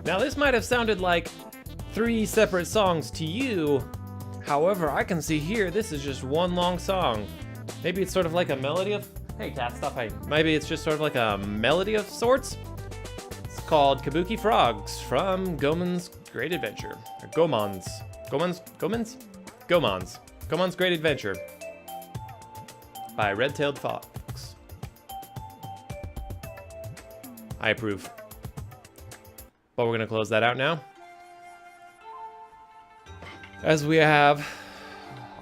Now this might have sounded like 3 separate songs to you. However, I can see here this is just one long song. Maybe it's sort of like a melody of... Hey, Cat, stop hiding. Maybe it's just sort of like a melody of sorts. It's called Kabuki Frogs from Goemon's Great Adventure. Or Goemon's Great Adventure by Red-Tailed Fox. I approve. But we're gonna close that out now, as we have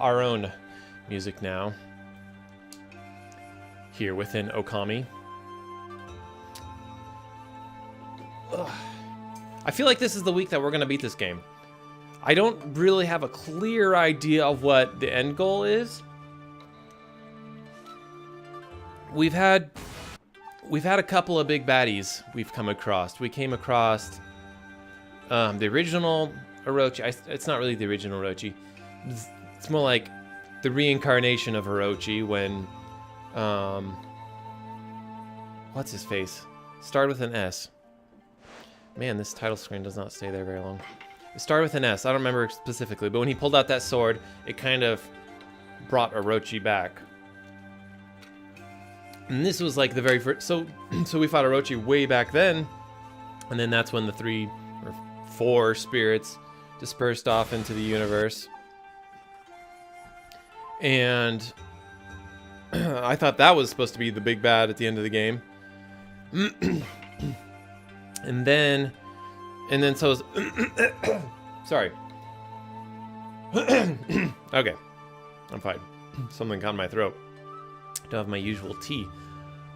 our own music now here within Okami. Ugh. I feel like this is the week that we're gonna beat this game. I don't really have a clear idea of what the end goal is. We've had a couple of big baddies we've come across. We came across the original Orochi. It's not really the original Orochi. It's more like the reincarnation of Orochi when, what's his face? Started with an S. Man, this title screen does not stay there very long. It started with an S. I don't remember specifically, but when he pulled out that sword, it kind of brought Orochi back. And this was like the very first. So we fought Orochi way back then, and then that's when the 3 or 4 spirits dispersed off into the universe. And I thought that was supposed to be the big bad at the end of the game. and then so sorry. Okay, I'm fine. Something caught in my throat. Don't have my usual tea.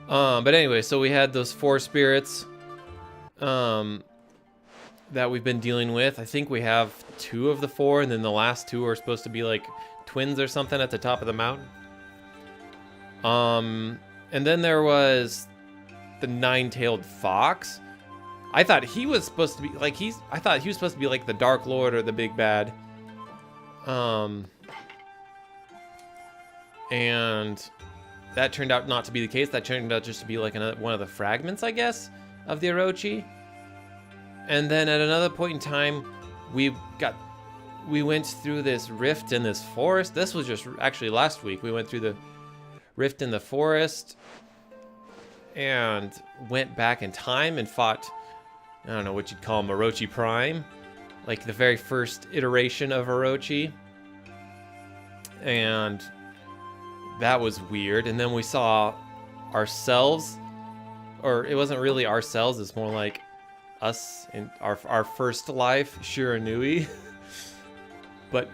But anyway, so we had those 4 spirits that we've been dealing with. I think we have 2 of the 4, and then the last 2 are supposed to be like twins or something at the top of the mountain. And then there was the 9-tailed fox. I thought he was supposed to be like I thought he was supposed to be like the Dark Lord or the big bad. And that turned out not to be the case. That turned out just to be like one of the fragments, I guess, of the Orochi. And then at another point in time, we went through this rift in this forest. This was just actually last week. We went through the rift in the forest and went back in time and fought, I don't know what you'd call him, Orochi Prime, like the very first iteration of Orochi. And that was weird. And then we saw ourselves, or it wasn't really ourselves, it's more like us in our first life, Shiranui. But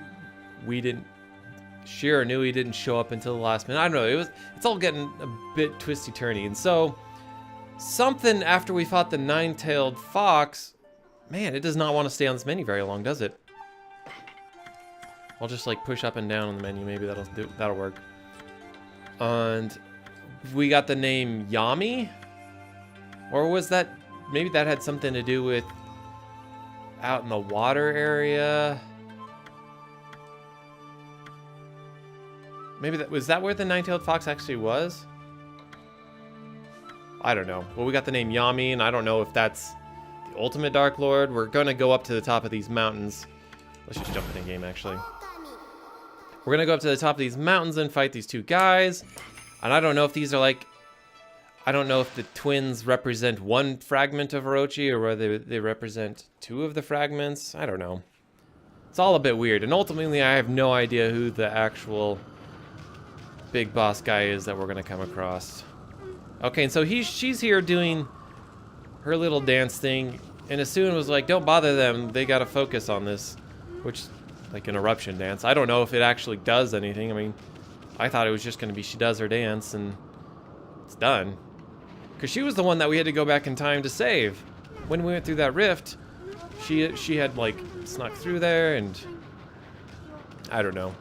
Shiranui didn't show up until the last minute. I don't know, it's all getting a bit twisty-turny. And so something after we fought the 9-tailed fox, man, it does not want to stay on this menu very long, does it? I'll just like push up and down on the menu, maybe that'll work. And we got the name Yami, or was that, maybe that had something to do with out in the water area? Maybe was that where the 9-tailed fox actually was? I don't know. Well, we got the name Yami, and I don't know if that's the ultimate Dark Lord. We're gonna go up to the top of these mountains. Let's just jump in the game, actually. We're gonna go up to the top of these mountains and fight these 2 guys. And I don't know if these are like, I don't know if the twins represent 1 fragment of Orochi or whether they represent 2 of the fragments. I don't know. It's all a bit weird. And ultimately, I have no idea who the actual big boss guy is that we're gonna come across. Okay, and so she's here doing her little dance thing, and Asuna was like, don't bother them, they gotta focus on this, which, like an eruption dance. I don't know if it actually does anything. I mean, I thought it was just gonna be she does her dance and it's done. Because she was the one that we had to go back in time to save. When we went through that rift, she had like snuck through there, and I don't know.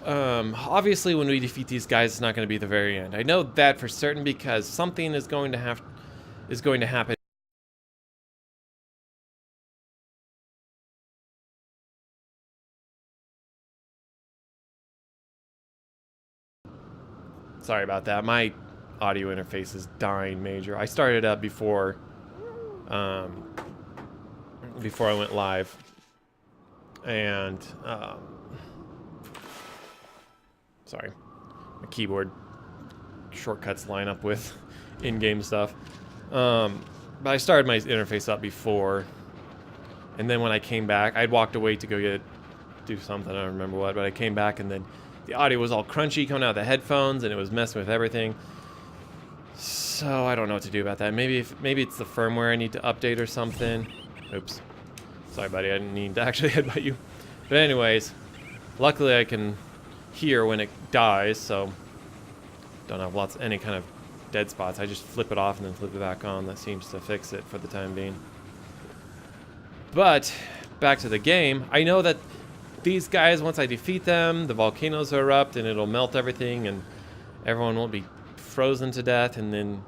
Obviously when we defeat these guys, it's not going to be the very end. I know that for certain because something is going to happen. Sorry about that. My audio interface is dying major. I started up before before I went live. And, sorry, my keyboard shortcuts line up with in-game stuff. But I started my interface up before, and then when I came back, I'd walked away to go do something, I don't remember what, but I came back and then the audio was all crunchy coming out of the headphones and it was messing with everything. So I don't know what to do about that. Maybe it's the firmware I need to update or something. Oops. Sorry, buddy, I didn't mean to actually headbutt you. But anyways, luckily I can hear when it dies, so don't have any kind of dead spots. I just flip it off and then flip it back on. That seems to fix it for the time being. But back to the game. I know that these guys, once I defeat them, the volcanoes will erupt and it'll melt everything and everyone will be frozen to death, and then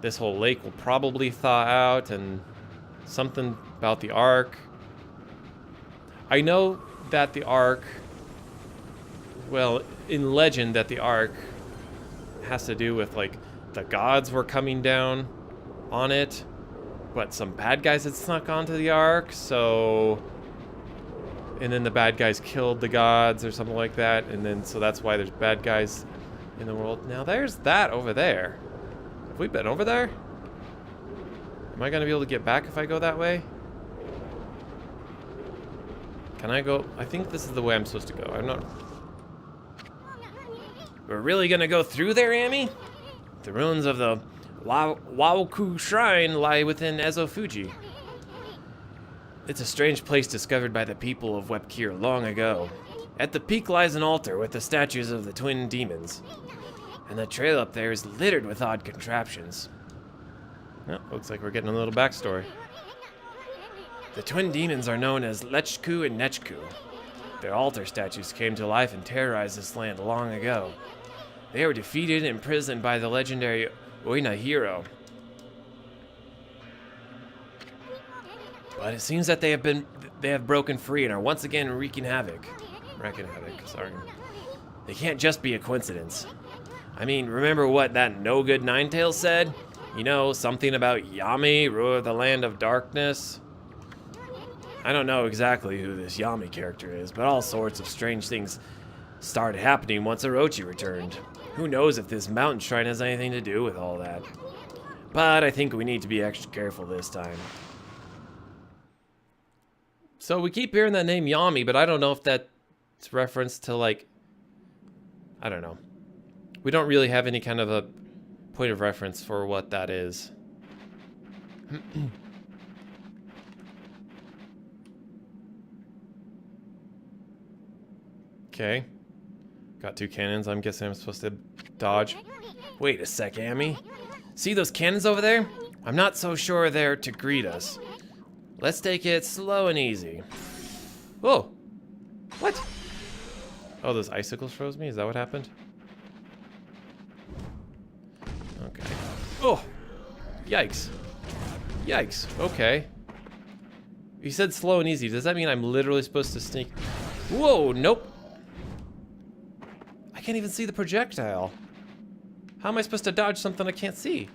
this whole lake will probably thaw out, and something about the Ark. I know that the Ark, well, in legend, that the Ark has to do with, like, the gods were coming down on it, but some bad guys had snuck onto the Ark, so... And then the bad guys killed the gods or something like that, and then so that's why there's bad guys in the world. Now there's that over there. Have we been over there? Am I gonna be able to get back if I go that way? Can I go? I think this is the way I'm supposed to go. I'm not... We're really gonna go through there, Amy? The ruins of the Waoku Shrine lie within Ezofuji. It's a strange place discovered by the people of Webkir long ago. At the peak lies an altar with the statues of the twin demons. And the trail up there is littered with odd contraptions. Oh, looks like we're getting a little backstory. The twin demons are known as Lechku and Nechku. Their altar statues came to life and terrorized this land long ago. They were defeated and imprisoned by the legendary Oina hero. But it seems that they have broken free and are once again wreaking havoc. Sorry. They can't just be a coincidence. I mean, remember what that no-good Ninetails said? You know, something about Yami, ruler of the land of darkness? I don't know exactly who this Yami character is, but all sorts of strange things started happening once Orochi returned. Who knows if this mountain shrine has anything to do with all that. But I think we need to be extra careful this time. So we keep hearing that name Yami, but I don't know if that's reference to, like, I don't know. We don't really have any kind of a point of reference for what that is. Okay. Got two cannons. I'm guessing I'm supposed to dodge. Wait a sec, Amy. See those cannons over there? I'm not so sure they're to greet us. Let's take it slow and easy. Whoa. What? Oh, those icicles froze me? Is that what happened? Okay. Oh! Yikes. Yikes. Okay. You said slow and easy. Does that mean I'm literally supposed to sneak? Whoa, nope. I can't even see the projectile. How am I supposed to dodge something I can't see?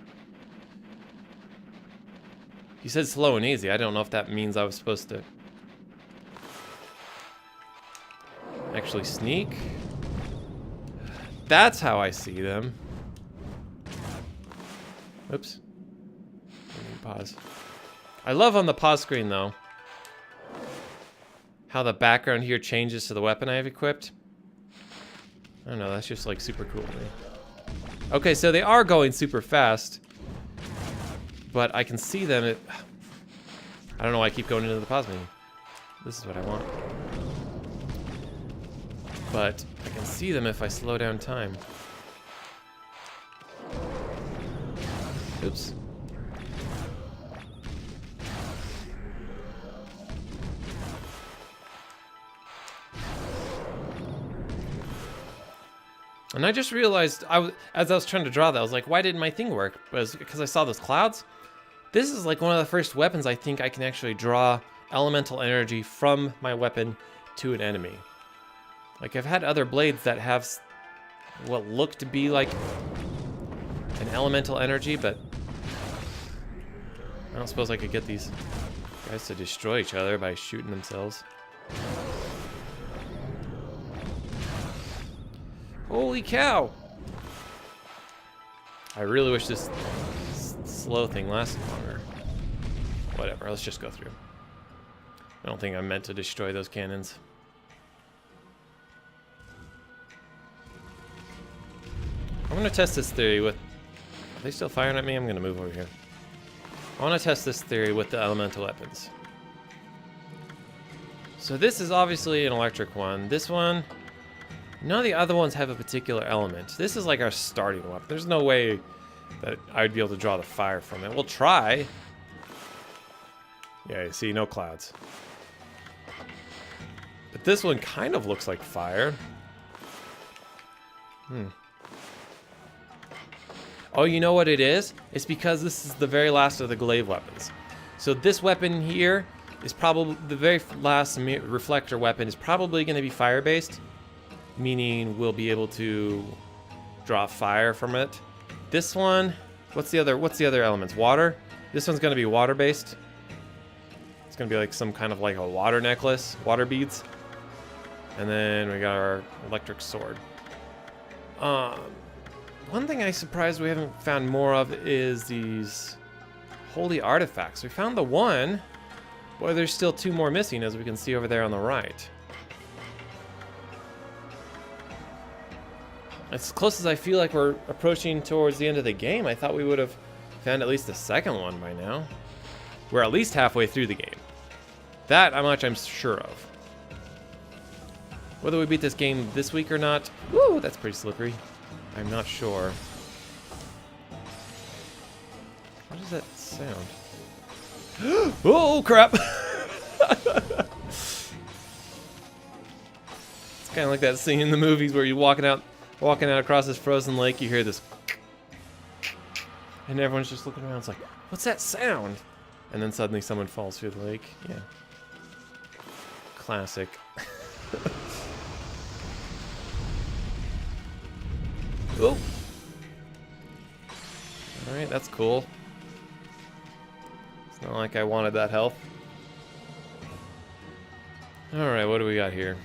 You said slow and easy. I don't know if that means I was supposed to actually sneak. That's how I see them. Oops. Pause. I love on the pause screen, though, how the background here changes to the weapon I have equipped. I don't know, that's just like super cool to me. Okay, so they are going super fast, but I can see them. I don't know why I keep going into the pause menu. This is what I want. But I can see them if I slow down time. Oops. And I just realized, as I was trying to draw that, I was like, why didn't my thing work? Was it because I saw those clouds? This is like one of the first weapons I think I can actually draw elemental energy from my weapon to an enemy. Like, I've had other blades that have what look to be like an elemental energy, but I don't suppose I could get these guys to destroy each other by shooting themselves. Holy cow! I really wish this slow thing lasted longer. Whatever, let's just go through. I don't think I'm meant to destroy those cannons. I'm gonna test this theory with... Are they still firing at me? I'm gonna move over here. I wanna test this theory with the elemental weapons. So this is obviously an electric one. This one, none of the other ones have a particular element. This is like our starting weapon. There's no way that I'd be able to draw the fire from it. We'll try. Yeah, you see, no clouds. But this one kind of looks like fire. Oh, you know what it is? It's because this is the very last of the glaive weapons. So this weapon here is probably the very last reflector weapon is probably going to be fire-based, meaning we'll be able to draw fire from it. This one, what's the other elements? Water. This one's going to be water-based. It's going to be like some kind of like a water necklace, water beads. And then we got our electric sword. One thing I'm surprised we haven't found more of is these holy artifacts. We found the one, but there's still two more missing, as we can see over there on the right. As close as I feel like we're approaching towards the end of the game, I thought we would have found at least the second one by now. We're at least halfway through the game. That much I'm sure of. Whether we beat this game this week or not, woo, that's pretty slippery. I'm not sure. What does that sound? Oh crap! It's kind of like that scene in the movies where you're walking out across this frozen lake. You hear this, and everyone's just looking around. It's like, what's that sound? And then suddenly someone falls through the lake. Yeah. Classic. Oh. Alright, that's cool. It's not like I wanted that health. Alright, what do we got here?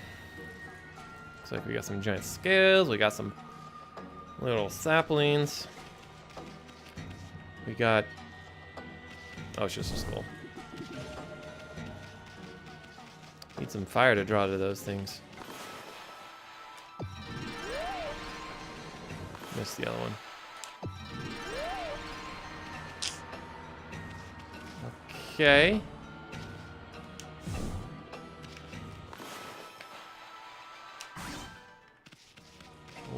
Looks like we got some giant scales, we got some little saplings. We got... Oh, it's just a skull. Need some fire to draw to those things. Missed the other one. Okay.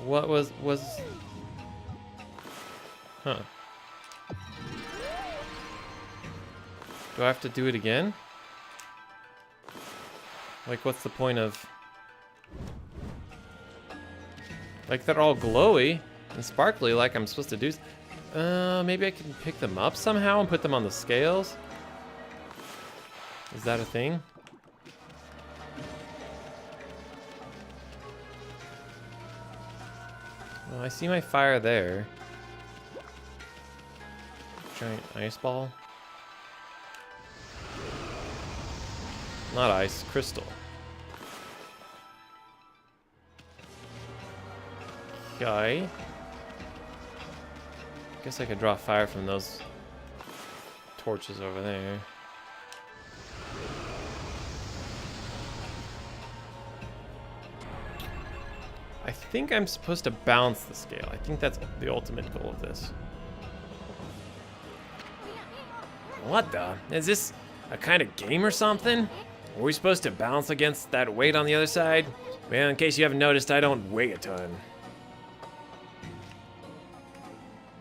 What was... Huh. Do I have to do it again? Like, what's the point of... Like, they're all glowy and sparkly like I'm supposed to do. Maybe I can pick them up somehow and put them on the scales? Is that a thing? Well, I see my fire there. Giant ice ball. Not ice, crystal. Okay. Guess I could draw fire from those torches over there. I think I'm supposed to balance the scale. I think that's the ultimate goal of this. What the? Is this a kind of game or something? Are we supposed to balance against that weight on the other side? Well, in case you haven't noticed, I don't weigh a ton.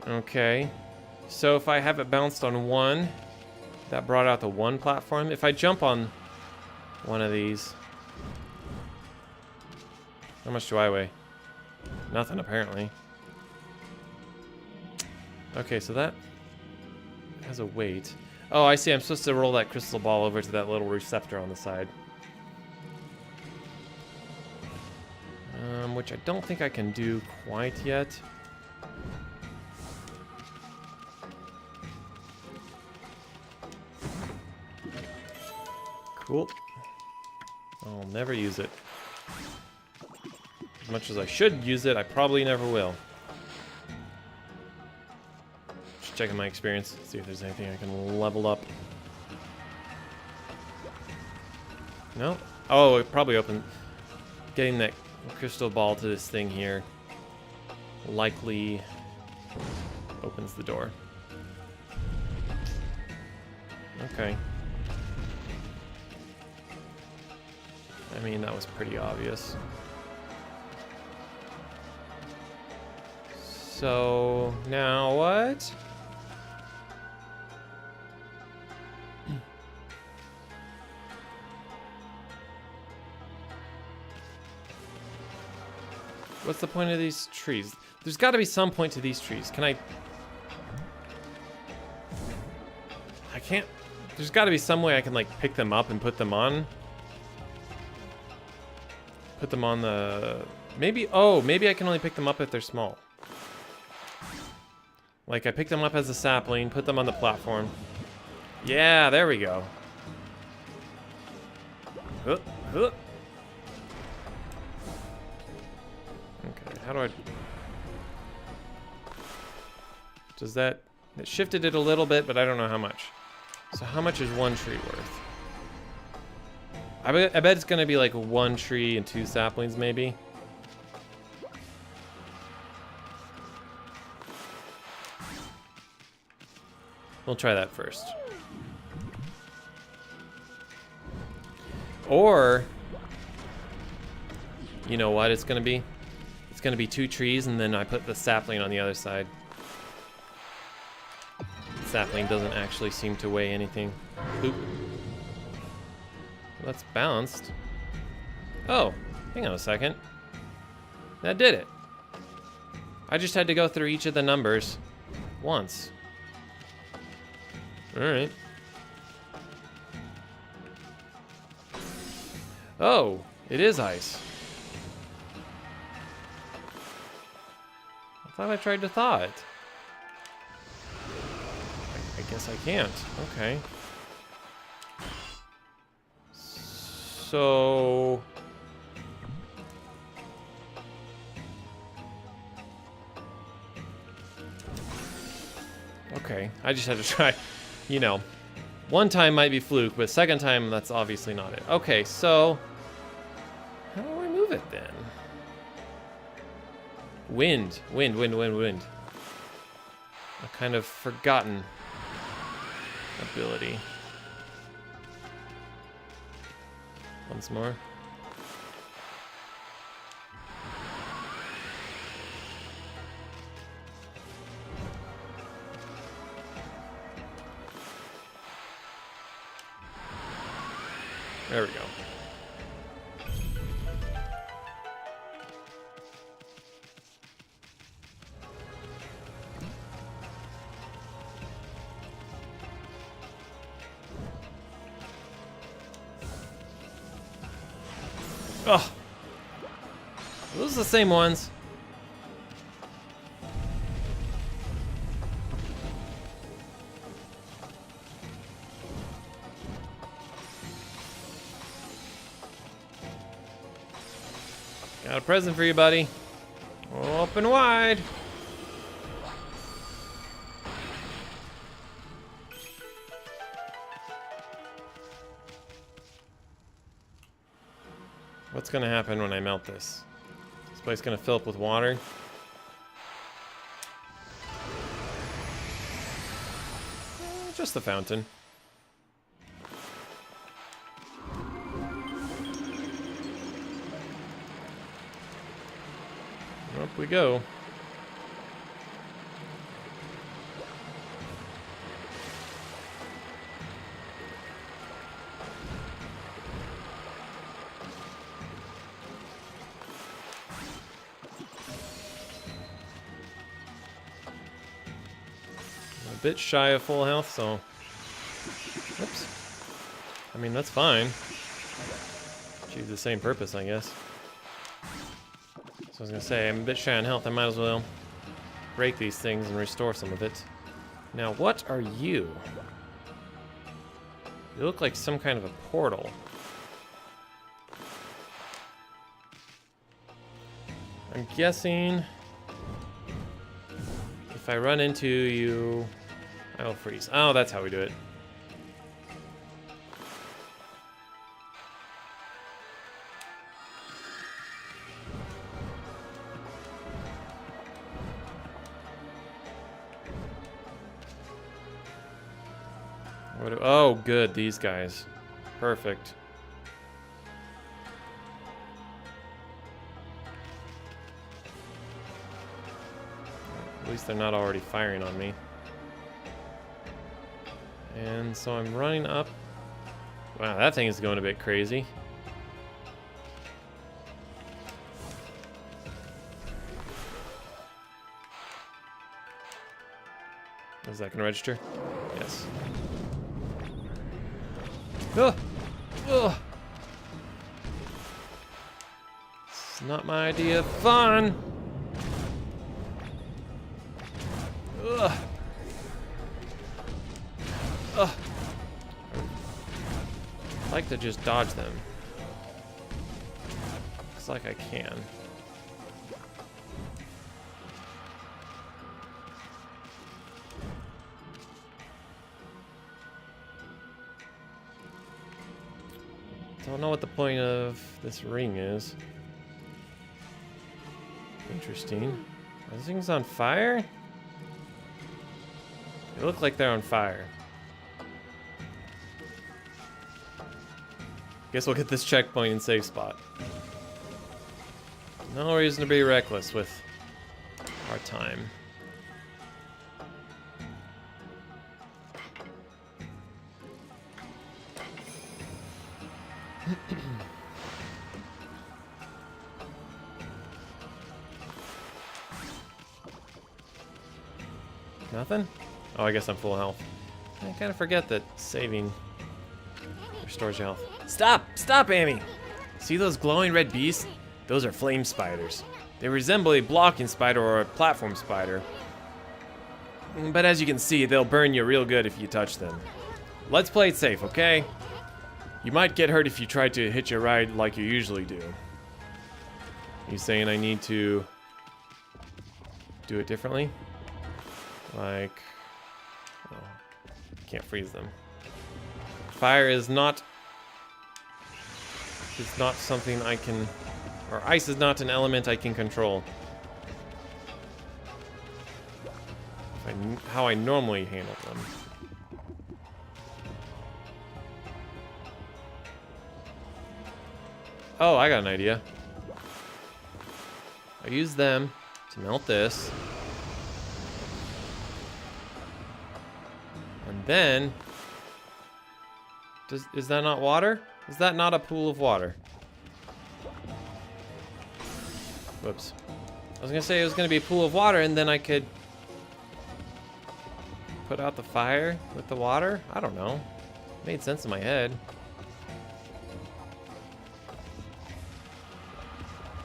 Okay. So if I have it balanced on one, that brought out the one platform. If I jump on one of these, how much do I weigh? Nothing, apparently. Okay, so that has a weight. Oh, I see. I'm supposed to roll that crystal ball over to that little receptor on the side. Which I don't think I can do quite yet. Cool. I'll never use it. As much as I should use it, I probably never will. Just checking my experience, see if there's anything I can level up. No? Oh, it probably opened. Getting that crystal ball to this thing here likely opens the door. Okay. I mean, that was pretty obvious. So, now what? What's the point of these trees? There's got to be some point to these trees. Can I can't... There's got to be some way I can, like, pick them up and put them on. Put them on the... Maybe... Oh, maybe I can only pick them up if they're small. Like, I pick them up as a sapling, put them on the platform. Yeah, there we go. Okay, how do I... Does that... It shifted it a little bit, but I don't know how much. So how much is one tree worth? I bet it's gonna be like one tree and two saplings, maybe. We'll try that first. Or, you know what it's gonna be? It's gonna be two trees and then I put the sapling on the other side. Sapling doesn't actually seem to weigh anything. Oop. Well, that's balanced. Oh, hang on a second. That did it. I just had to go through each of the numbers once. Alright. Oh, it is ice. I thought I tried to thaw it. I guess I can't. Okay. So... Okay, I just had to try, you know, one time might be fluke, but second time, that's obviously not it. Okay, so, how do I move it then? Wind. A kind of forgotten ability. Once more. There we go. Oh, are those the same ones? Got a present for you, buddy. Open wide. What's gonna happen when I melt this? This place gonna fill up with water? Just the fountain. Up we go. A bit shy of full health, so... Oops. I mean, that's fine. Achieve the same purpose, I guess. So I was gonna say, I'm a bit shy on health, I might as well break these things and restore some of it. Now, what are you? They look like some kind of a portal. I'm guessing if I run into you, I will freeze. Oh, that's how we do it. Oh, good, these guys. Perfect. At least they're not already firing on me. And so I'm running up. Wow, that thing is going a bit crazy. Is that gonna register? Yes. Ugh. Ugh. It's not my idea of fun. Ugh. Ugh. I'd like to just dodge them. Looks like I can. Don't know what the point of this ring is. Interesting. Are these things on fire? They look like they're on fire. Guess we'll get this checkpoint and save spot. No reason to be reckless with our time. Nothing? Oh, I guess I'm full health. I kind of forget that saving restores your health. Stop! Stop, Amy! See those glowing red beasts? Those are flame spiders. They resemble a blocking spider or a platform spider. But as you can see, they'll burn you real good if you touch them. Let's play it safe, okay? You might get hurt if you try to hitch a ride like you usually do. You saying I need to do it differently? Like, oh, can't freeze them. Fire is not something I can, or ice is not an element I can control. How I normally handle them. Oh, I got an idea. I use them to melt this. And then, is that not water? Is that not a pool of water? Whoops. I was gonna say it was gonna be a pool of water and then I could put out the fire with the water? I don't know. It made sense in my head.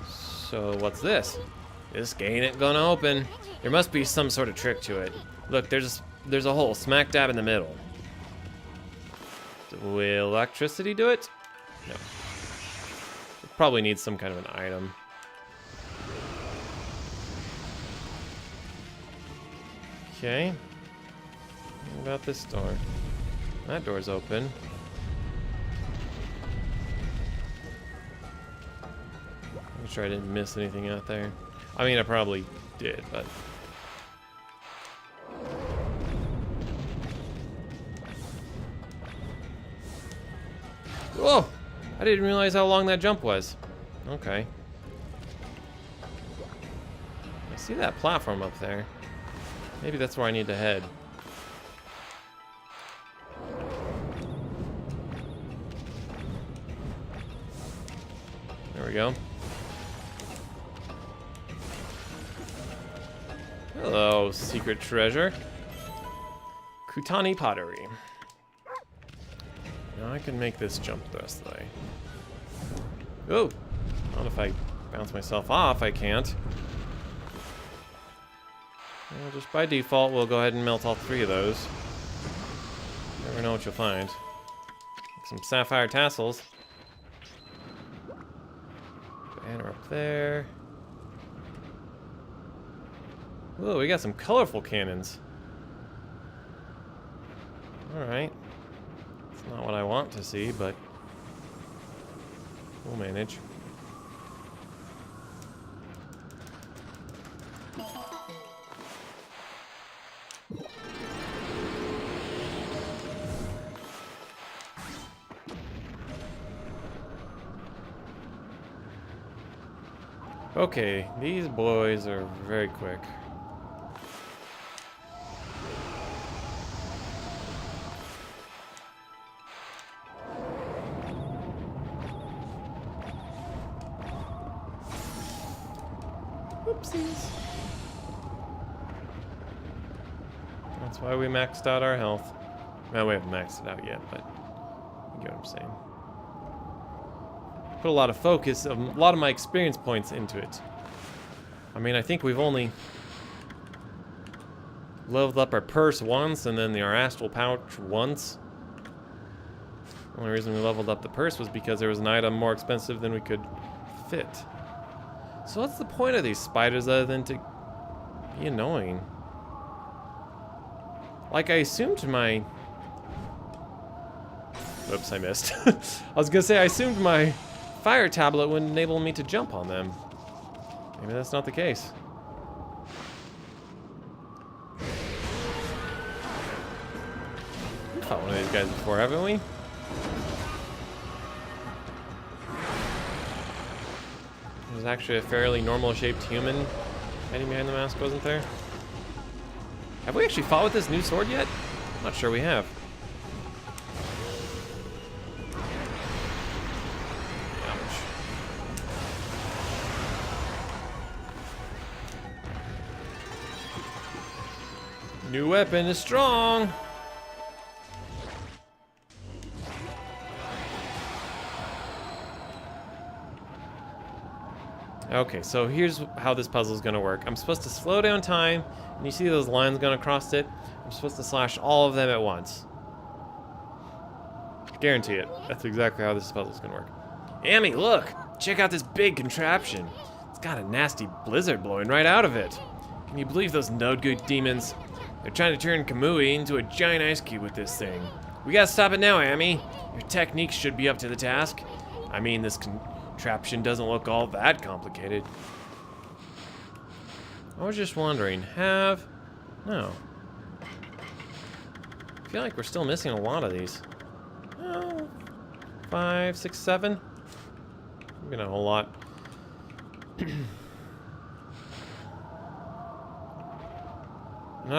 So what's this? This gate ain't gonna open. There must be some sort of trick to it. Look, there's a hole smack dab in the middle. Will electricity do it? No. It probably needs some kind of an item. Okay. What about this door? That door's open. Make sure I didn't miss anything out there. I mean, I probably did, but... Whoa! I didn't realize how long that jump was. Okay. I see that platform up there. Maybe that's where I need to head. There we go. Hello, secret treasure. Kutani pottery. Now I can make this jump the rest of the way. Oh! Not if I bounce myself off, I can't. Well, just by default, we'll go ahead and melt all three of those. Never know what you'll find. some sapphire tassels. Banner up there. Ooh, we got some colorful cannons. Alright. It's not what I want to see, but we'll manage. Okay, these boys are very quick. Oopsies. That's why we maxed out our health. Well, we haven't maxed it out yet, but you get what I'm saying. Put a lot of focus, a lot of my experience points into it. I mean, I think we've only leveled up our purse once and then our astral pouch once. The only reason we leveled up the purse was because there was an item more expensive than we could fit. So what's the point of these spiders other than to be annoying? Like, I assumed my... Oops, I missed. I was gonna say, I assumed my fire tablet would enable me to jump on them. Maybe that's not the case. We've fought one of these guys before, haven't we? There's actually a fairly normal-shaped human hiding behind the mask, wasn't there? Have we actually fought with this new sword yet? I'm not sure we have. New weapon is strong. Okay, so here's how this puzzle is going to work. I'm supposed to slow down time, and you see those lines going across it? I'm supposed to slash all of them at once. Guarantee it. That's exactly how this puzzle is going to work. Amy, look! Check out this big contraption. It's got a nasty blizzard blowing right out of it. Can you believe those no-good demons? They're trying to turn Kamui into a giant ice cube with this thing. We gotta stop it now, Amy. Your techniques should be up to the task. I mean, this contraption doesn't look all that complicated. I was just wondering, no. I feel like we're still missing a lot of these. Oh, 5, 6, 7. Maybe not a whole lot.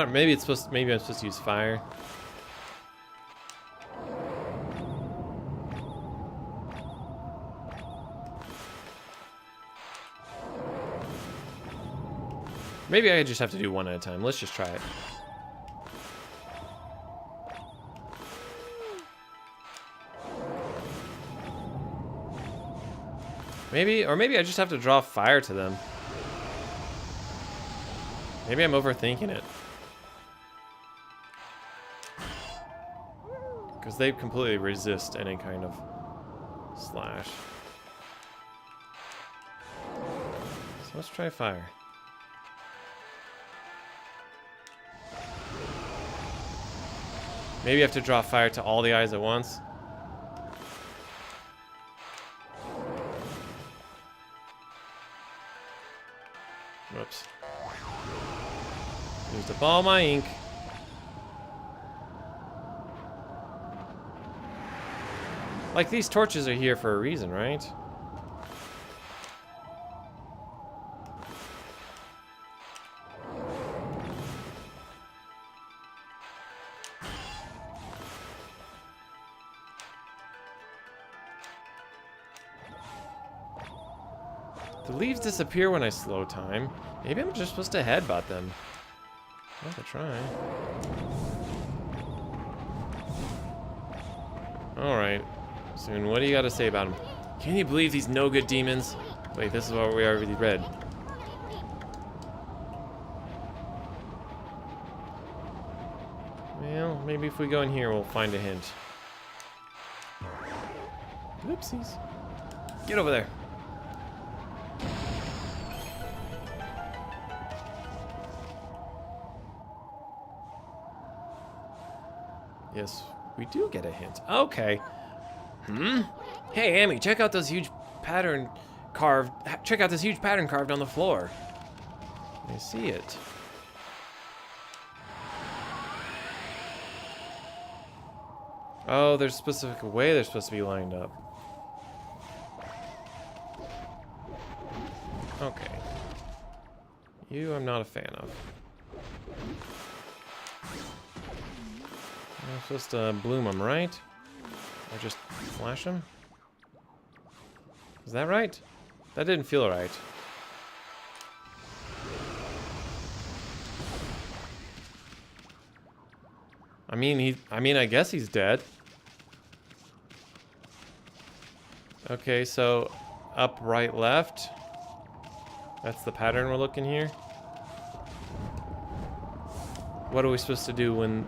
Maybe I'm supposed to use fire. Maybe I just have to do one at a time. Let's just try it. Maybe I just have to draw fire to them. Maybe I'm overthinking it. Because they completely resist any kind of slash. So let's try fire. Maybe I have to draw fire to all the eyes at once. Whoops. Used up all my ink. Like, these torches are here for a reason, right? The leaves disappear when I slow time. Maybe I'm just supposed to headbutt them. I could try. Alright. Soon, what do you got to say about them? Can you believe these no-good demons? Wait, this is what we already read. Well, maybe if we go in here, we'll find a hint. Oopsies. Get over there. Yes, we do get a hint. Okay. Hey, Amy, check out this huge pattern carved. Check out this huge pattern carved on the floor. I see it. Oh, there's a specific way they're supposed to be lined up. Okay. You I'm not a fan of. I'm supposed to bloom them, right? Or just flash them? Is that right? That didn't feel right. I guess he's dead. Okay, so up, right, left. That's the pattern we're looking here. What are we supposed to do when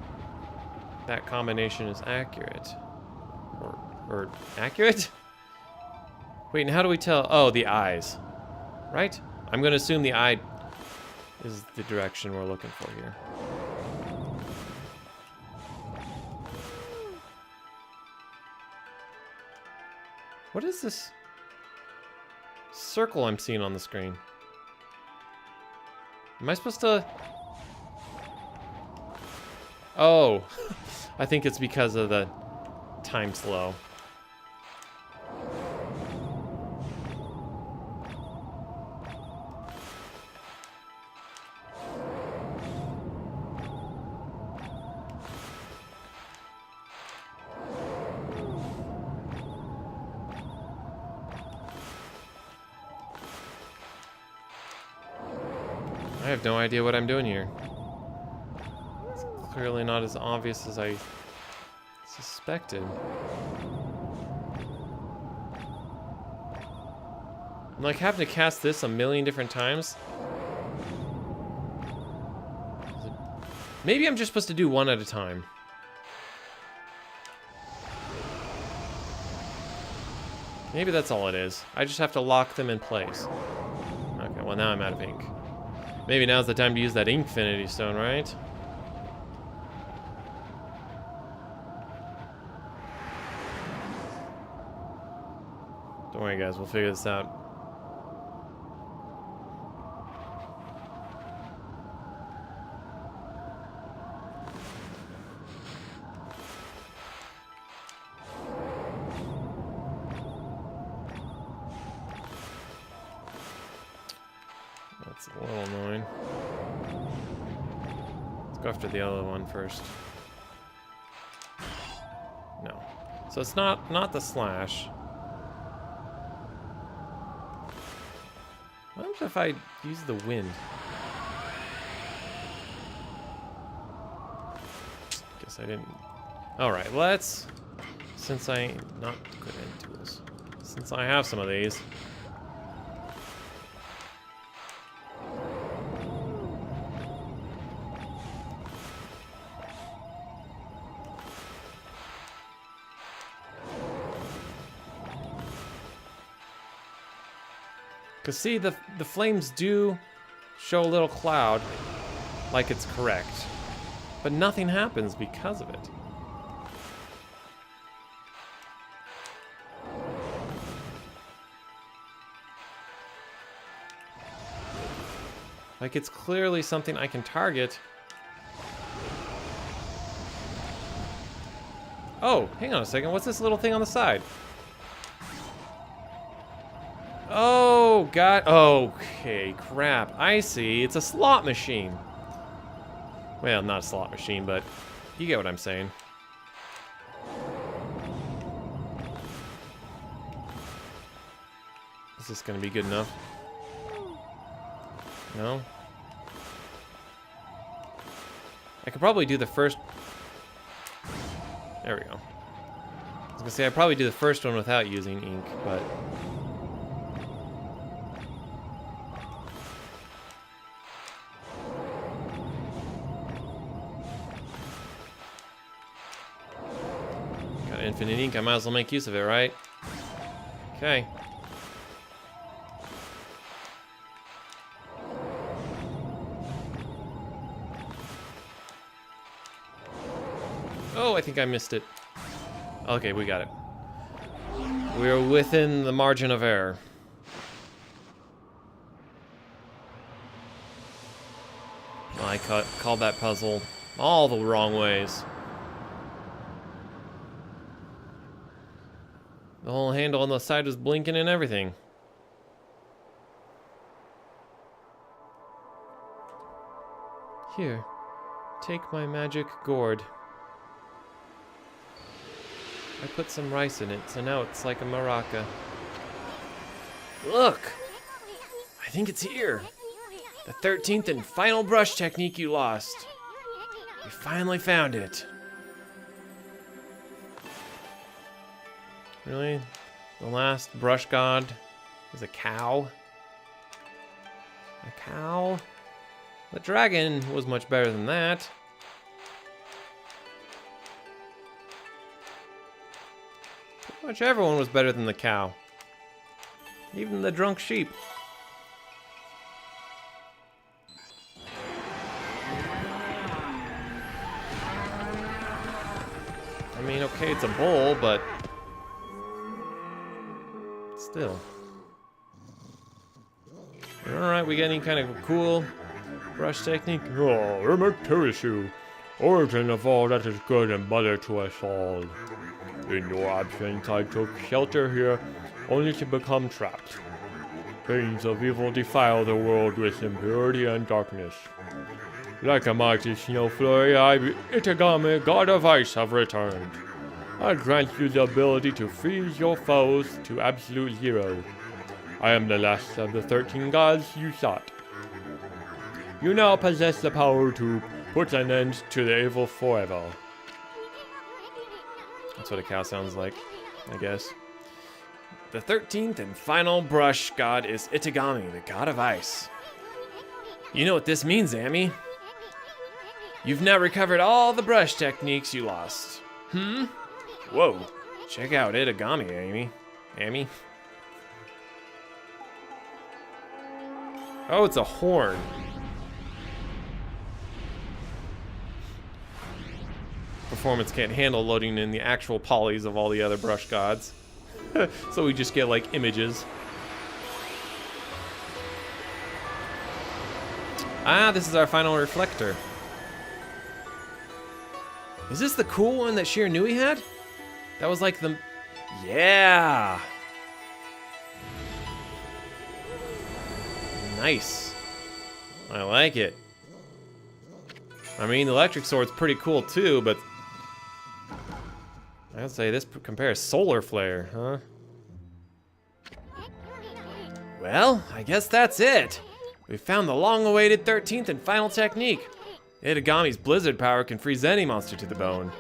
that combination is accurate? Or accurate? Wait, and how do we tell? Oh, the eyes. Right? I'm going to assume the eye is the direction we're looking for here. What is this circle I'm seeing on the screen? Am I supposed to... Oh, I think it's because of the time slow. I have no idea what I'm doing here. It's clearly not as obvious as I suspected. I'm like having to cast this a million different times. Maybe I'm just supposed to do one at a time. Maybe that's all it is. I just have to lock them in place. Okay, well now I'm out of ink. Maybe now's the time to use that Infinity Stone, right? Don't worry, guys. We'll figure this out. That's a little annoying. Let's go after the other one first. No. So it's not the slash. What happens if I use the wind? Guess I didn't. Alright, let's... Since I... Not good at tools. Since I have some of these... Because see, the flames do show a little cloud like it's correct, but nothing happens because of it. Like it's clearly something I can target. Oh, hang on a second. What's this little thing on the side? Oh, God. Okay, crap. I see. It's a slot machine. Well, not a slot machine, but you get what I'm saying. Is this going to be good enough? No? I could probably do the first... There we go. I was going to say, I'd probably do the first one without using ink, but... Got infinite ink, I might as well make use of it, right? Okay. Oh, I think I missed it. Okay, we got it. We're within the margin of error. I called that puzzle all the wrong ways. The whole handle on the side was blinking and everything. Here, take my magic gourd. I put some rice in it, so now it's like a maraca. Look! I think it's here. The 13th and final brush technique you lost. You finally found it. Really? The last brush god is a cow? A cow? The dragon was much better than that. Pretty much everyone was better than the cow. Even the drunk sheep. I mean, okay, it's a bull, but still. Alright, we got any kind of cool brush technique? Oh, Remakterisu, origin of all that is good and mother to us all. In your absence, I took shelter here, only to become trapped. Beings of evil defile the world with impurity and darkness. Like a mighty snow flurry, Itagami, god of ice, have returned. I grant you the ability to freeze your foes to absolute zero. I am the last of the 13 gods you sought. You now possess the power to put an end to the evil forever. That's what a cow sounds like, I guess. The 13th and final brush god is Itagami, the god of ice. You know what this means, Amy? You've now recovered all the brush techniques you lost. Whoa, check out Itagami, Amy. Oh, it's a horn. Performance can't handle loading in the actual polys of all the other brush gods. So we just get like images. Ah, this is our final reflector. Is this the cool one that Shiranui had? That was like the... Yeah! Nice. I like it. I mean, the electric sword's pretty cool too, but... I'd say this compares solar flare, huh? Well, I guess that's it. We found the long-awaited 13th and final technique. Itagami's blizzard power can freeze any monster to the bone.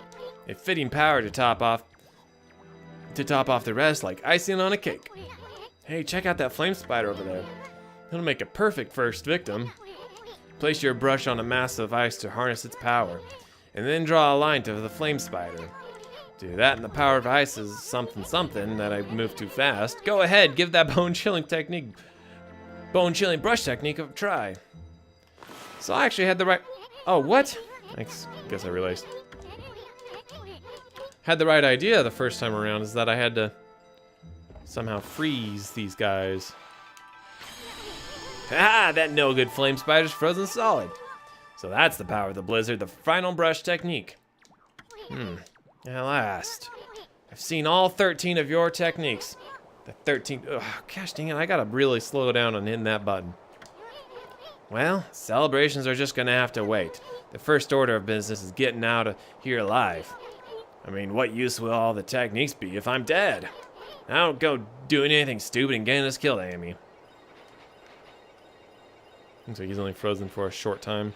A fitting power to top off the rest like icing on a cake. Hey, check out that flame spider over there. It'll make a perfect first victim. Place your brush on a mass of ice to harness its power, and then draw a line to the flame spider. Do that and the power of ice is something that I moved too fast. Go ahead, give that bone-chilling brush technique a try. So I actually had the right... Oh, what? I guess I realized. Had the right idea the first time around, is that I had to somehow freeze these guys. Ah, that no-good flame spider's frozen solid. So that's the power of the blizzard, the final brush technique. At last. I've seen all 13 of your techniques. The 13th... Ugh, gosh dang it, I gotta really slow down on hitting that button. Well, celebrations are just gonna have to wait. The first order of business is getting out of here alive. I mean, what use will all the techniques be if I'm dead? I don't go doing anything stupid and getting us killed, Amy. Looks like he's only frozen for a short time.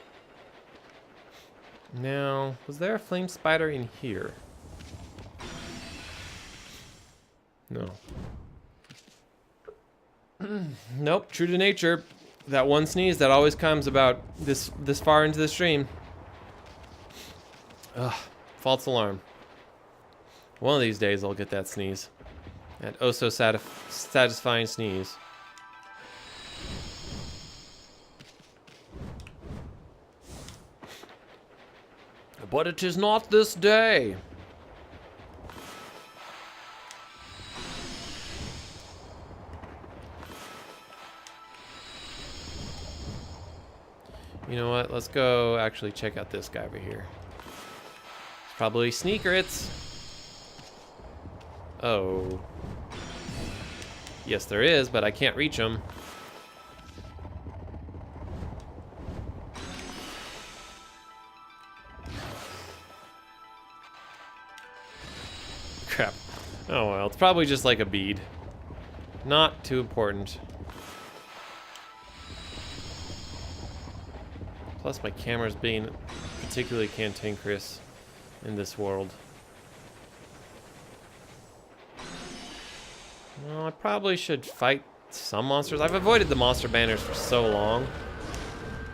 Now, was there a flame spider in here? No. Nope, true to nature. That one sneeze that always comes about this far into the stream. Ugh, false alarm. One of these days I'll get that sneeze. That oh so satisfying sneeze. But it is not this day. You know what? Let's go actually check out this guy over here. It's probably sneakerits. Oh. Yes, there is, but I can't reach him. Crap. Oh well, it's probably just like a bead. Not too important. Plus my camera's being particularly cantankerous in this world. Well, I probably should fight some monsters. I've avoided the monster banners for so long.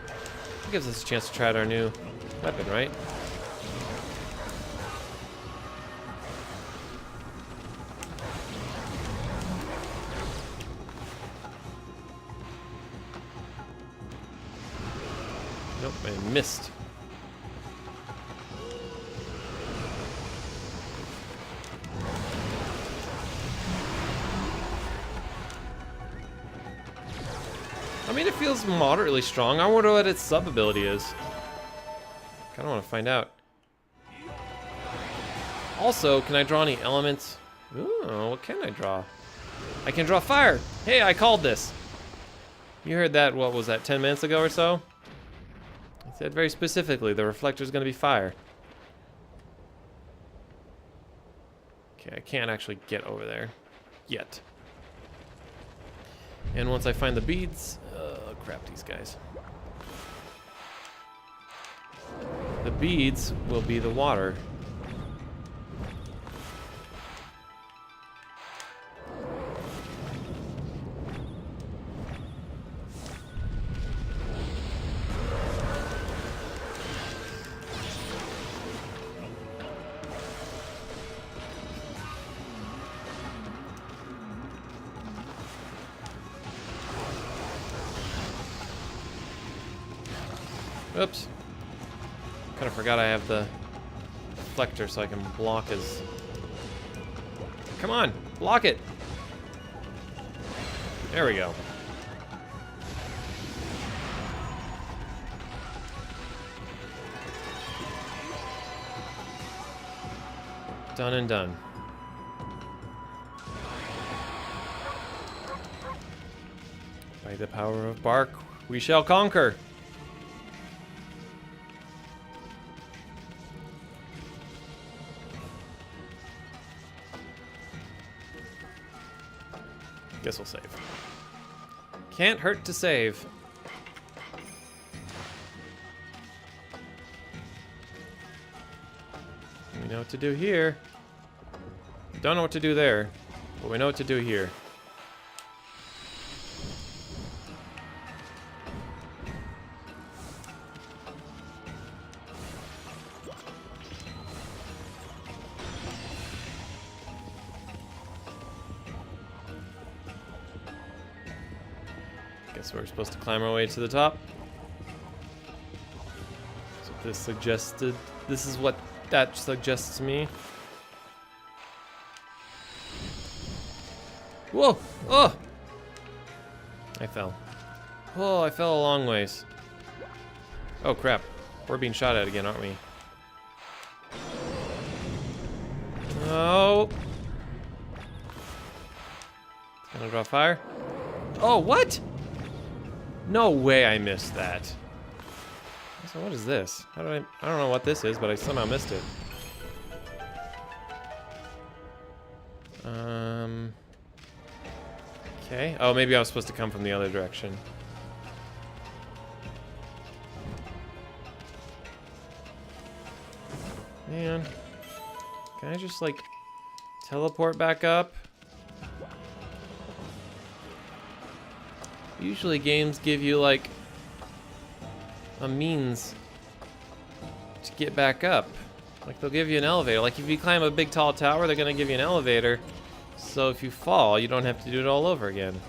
It gives us a chance to try out our new weapon, right? Nope, I missed. I mean, it feels moderately strong. I wonder what its sub ability is. Kinda wanna find out. Also, can I draw any elements? Ooh, what can I draw? I can draw fire! Hey, I called this! You heard that, what was that, 10 minutes ago or so? I said very specifically, the reflector's gonna be fire. Okay, I can't actually get over there. Yet. And once I find the beads, crap these guys. The beads will be the water. Oops. Kind of forgot I have the deflector so I can block his... Come on, block it! There we go. Done and done. By the power of bark, we shall conquer! Guess we'll save. Can't hurt to save. We know what to do here. Don't know what to do there, but we know what to do here. Guess we're supposed to climb our way to the top. So this suggested. This is what that suggests to me. Whoa! Oh! I fell. Oh, I fell a long ways. Oh crap. We're being shot at again, aren't we? Oh! Gonna draw fire. Oh, what? No way I missed that. So what is this? How did I don't know what this is, but I somehow missed it. Okay. Oh, maybe I was supposed to come from the other direction. Man. Can I just, like, teleport back up? Usually games give you, like, a means to get back up. Like, they'll give you an elevator. Like, if you climb a big, tall tower, they're gonna give you an elevator So if you fall, you don't have to do it all over again.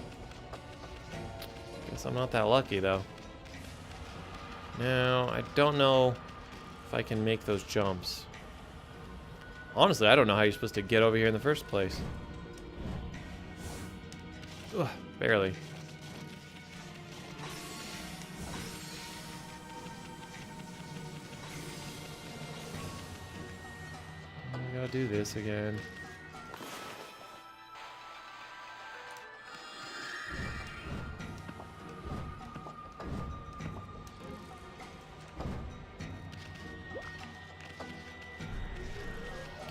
Guess I'm not that lucky, though. Now, I don't know if I can make those jumps. Honestly, I don't know how you're supposed to get over here in the first place. Ugh, barely. I gotta do this again.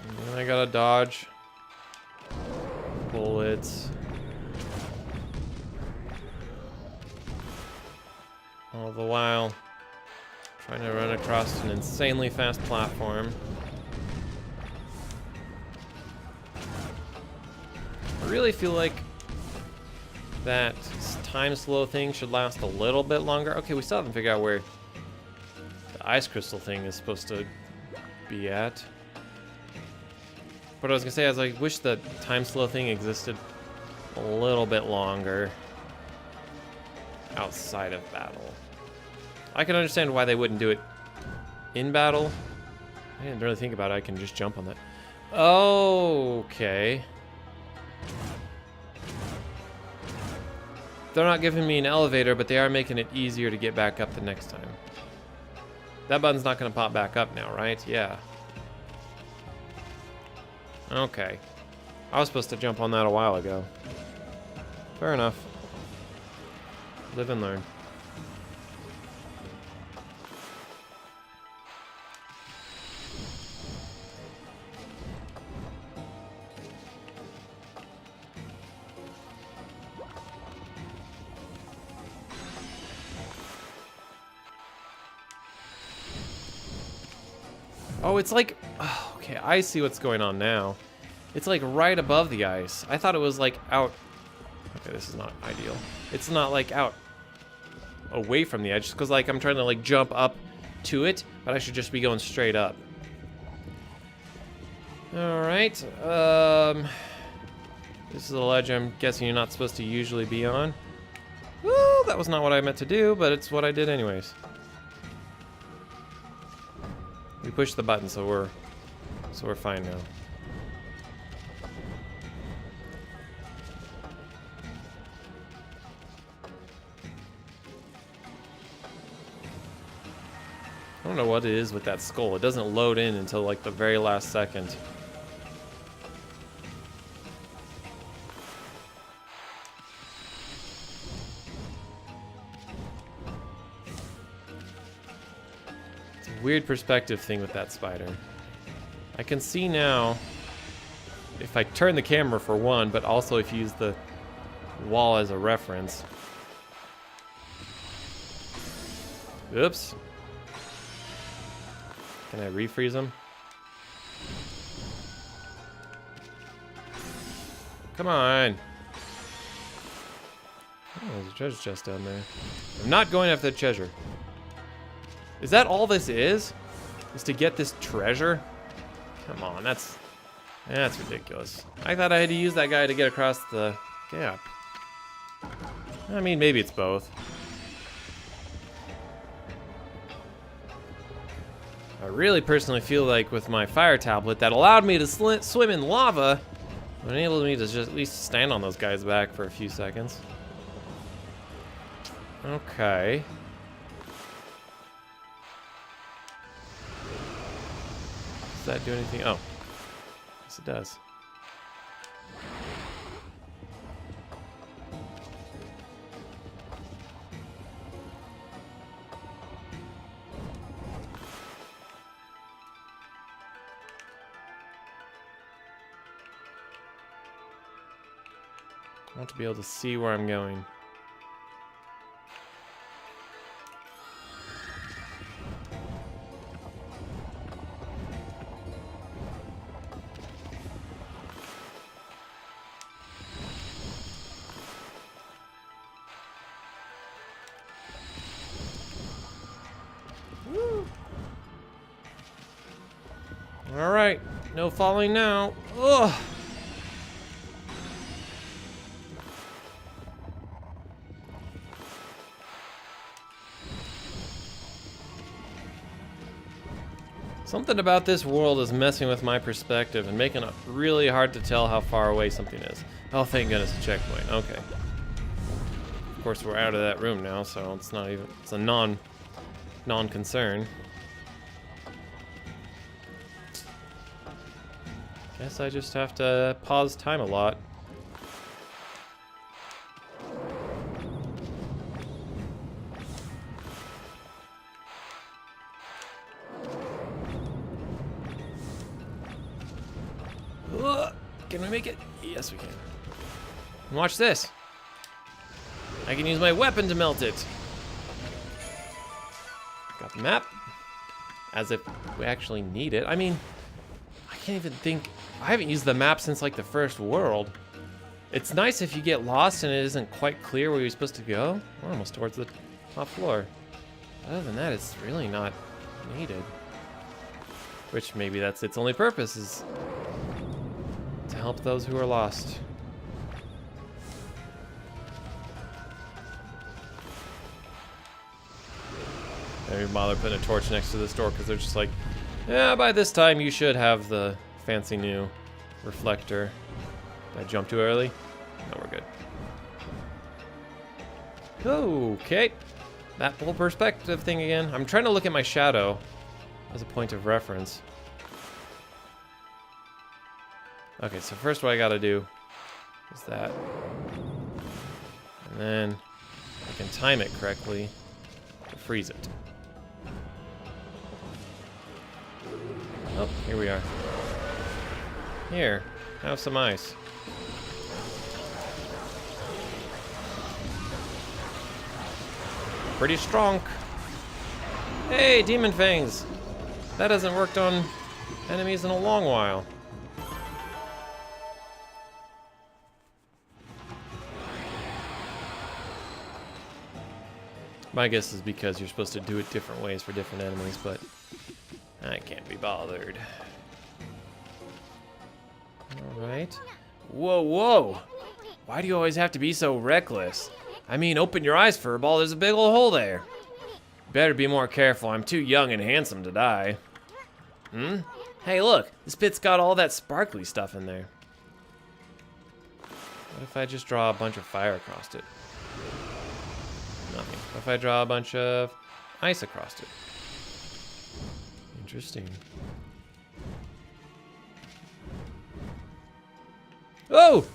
And then I gotta dodge bullets. All the while trying to run across an insanely fast platform. I really feel like that time slow thing should last a little bit longer. Okay, we still haven't figured out where the ice crystal thing is supposed to be at. What I was gonna say is I wish the time slow thing existed a little bit longer outside of battle. I can understand why they wouldn't do it in battle. I didn't really think about it. I can just jump on that. Okay. They're not giving me an elevator, but they are making it easier to get back up the next time. That button's not going to pop back up now, right? Yeah. Okay. I was supposed to jump on that a while ago. Fair enough. Live and learn. Oh, it's like... Oh, okay, I see what's going on now. It's like right above the ice. I thought it was like out... Okay, this is not ideal. It's not like out away from the edge, because like I'm trying to like jump up to it, but I should just be going straight up. Alright, this is a ledge I'm guessing you're not supposed to usually be on. Well, that was not what I meant to do, but it's what I did anyways. We pushed the button, so we're fine now. I don't know what it is with that skull. It doesn't load in until like the very last second. It's a weird perspective thing with that spider. I can see now if I turn the camera for one, but also if you use the wall as a reference. Oops. Can I refreeze them? Come on. Oh, there's a treasure chest down there. I'm not going after the treasure. Is that all this is? Is to get this treasure? Come on, that's ridiculous. I thought I had to use that guy to get across the gap. I mean, maybe it's both. I really personally feel like with my fire tablet that allowed me to swim in lava, enabled me to just at least stand on those guys' back for a few seconds. Okay. Does that do anything? Oh. Yes, it does. I want to be able to see where I'm going. Woo. All right, no falling now. Ugh. Something about this world is messing with my perspective and making it really hard to tell how far away something is. Oh, thank goodness, a checkpoint. Okay. Of course, we're out of that room now, so it's not even, it's a non-concern. Guess I just have to pause time a lot. Can we make it? Yes, we can. And watch this. I can use my weapon to melt it. Got the map. As if we actually need it. I mean, I can't even think. I haven't used the map since like the first world. It's nice if you get lost and it isn't quite clear where you're supposed to go. We're almost towards the top floor. Other than that, it's really not needed. Which maybe that's its only purpose, is to help those who are lost. They didn't bother putting a torch next to this door because they're just like, yeah, by this time you should have the fancy new reflector. Did I jump too early? No, we're good. Okay. That whole perspective thing again. I'm trying to look at my shadow as a point of reference. Okay, so first what I gotta do is that. And then I can time it correctly to freeze it. Oh, here we are. Here, have some ice. Pretty strong. Hey, demon fangs! That hasn't worked on enemies in a long while. My guess is because you're supposed to do it different ways for different enemies, but I can't be bothered. Alright. Whoa, whoa! Why do you always have to be so reckless? I mean, open your eyes, furball, there's a big old hole there. Better be more careful, I'm too young and handsome to die. Hmm? Hey, look, this pit's got all that sparkly stuff in there. What if I just draw a bunch of fire across it? Nothing. What if I draw a bunch of ice across it? Interesting. Oh!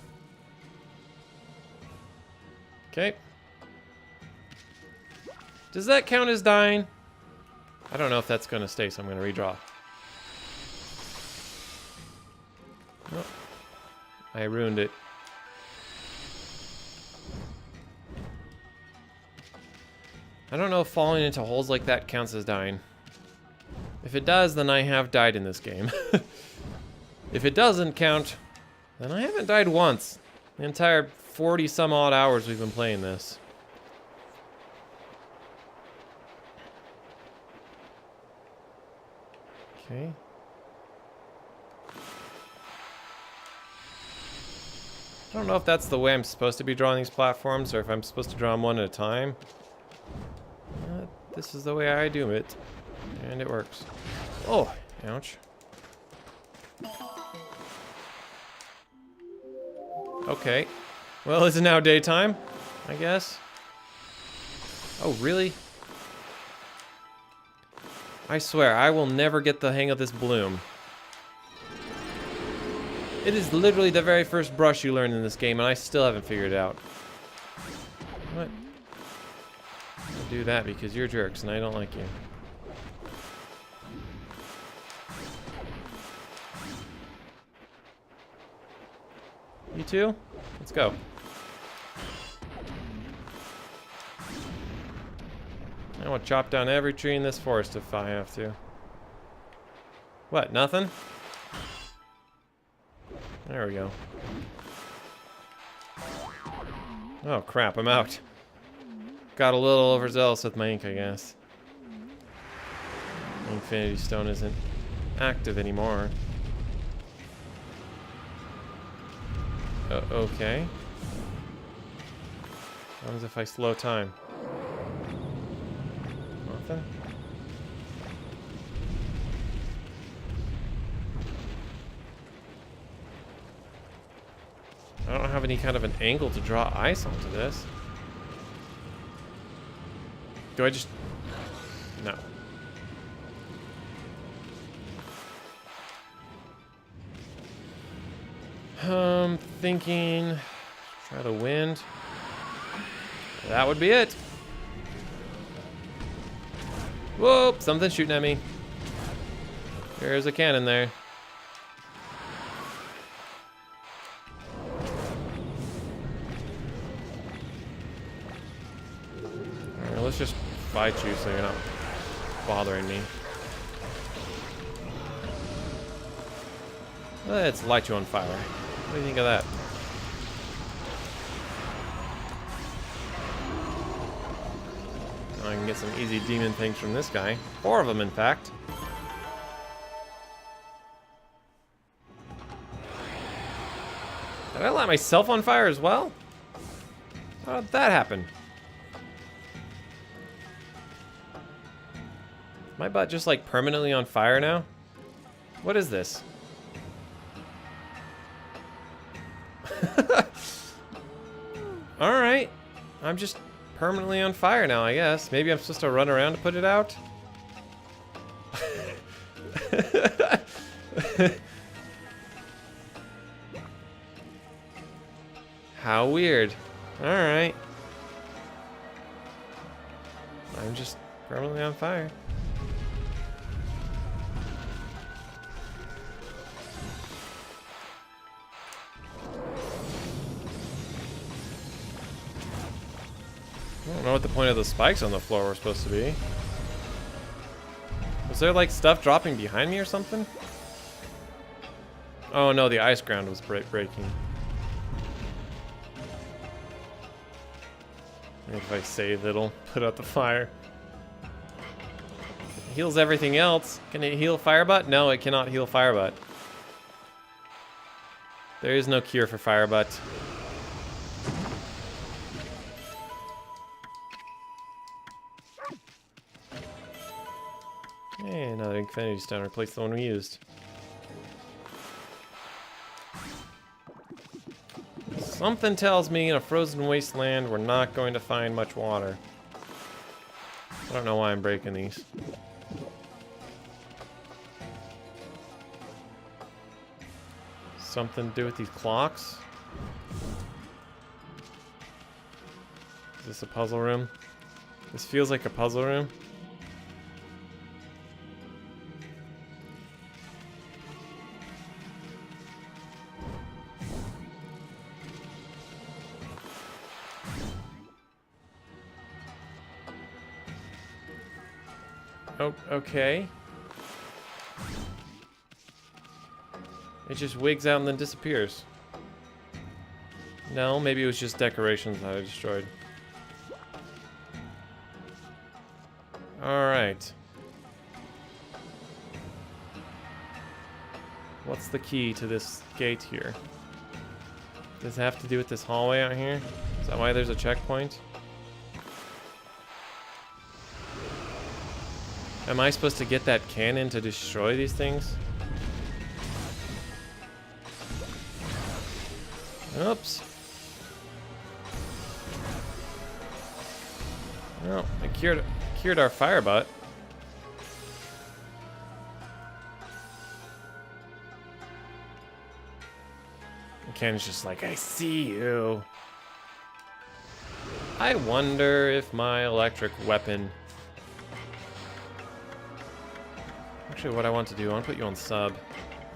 Okay. Does that count as dying? I don't know if that's going to stay, so I'm going to redraw. Nope. I ruined it. I don't know if falling into holes like that counts as dying. If it does, then I have died in this game. If it doesn't count, then I haven't died once. The entire 40 some odd hours we've been playing this. Okay. I don't know if that's the way I'm supposed to be drawing these platforms or if I'm supposed to draw them one at a time. This is the way I do it, and it works. Oh, ouch. Okay. Well, is it now daytime? I guess. Oh, really? I swear, I will never get the hang of this bloom. It is literally the very first brush you learn in this game, and I still haven't figured it out. What? I'll do that because you're jerks, and I don't like you. You too? Let's go. I want to chop down every tree in this forest if I have to. What, nothing? There we go. Oh crap, I'm out. Got a little overzealous with my ink, I guess. The Infinity Stone isn't active anymore. Okay. What happens if I slow time? Nothing? I don't have any kind of an angle to draw ice onto this. Do I just... No. Thinking... Try the wind. That would be it. Whoa, something's shooting at me. There's a cannon there. Alright, let's just fight you so you're not bothering me. Let's light you on fire. What do you think of that? I can get some easy demon things from this guy. 4 of them, in fact. Did I light myself on fire as well? How did that happen? My butt just like permanently on fire now? What is this? Alright. I'm just permanently on fire now, I guess. Maybe I'm supposed to run around to put it out? How weird. Alright. I'm just permanently on fire. I don't know what the point of the spikes on the floor were supposed to be. Was there like stuff dropping behind me or something? Oh no, the ice ground was breaking. Maybe if I save, it'll put out the fire. It heals everything else. Can it heal Firebutt? No, it cannot heal Firebutt. There is no cure for Firebutt. Hey, another Infinity Stone. Replace the one we used. Something tells me in a frozen wasteland we're not going to find much water. I don't know why I'm breaking these. Something to do with these clocks? Is this a puzzle room? This feels like a puzzle room. Oh, okay. It just wigs out and then disappears. No, maybe it was just decorations that I destroyed. Alright. What's the key to this gate here? Does it have to do with this hallway out here? Is that why there's a checkpoint? Am I supposed to get that cannon to destroy these things? Oops. Well, I cured our Firebutt. The cannon's just like, I see you. I wonder if my electric weapon... Actually, what I want to do, I want to put you on sub,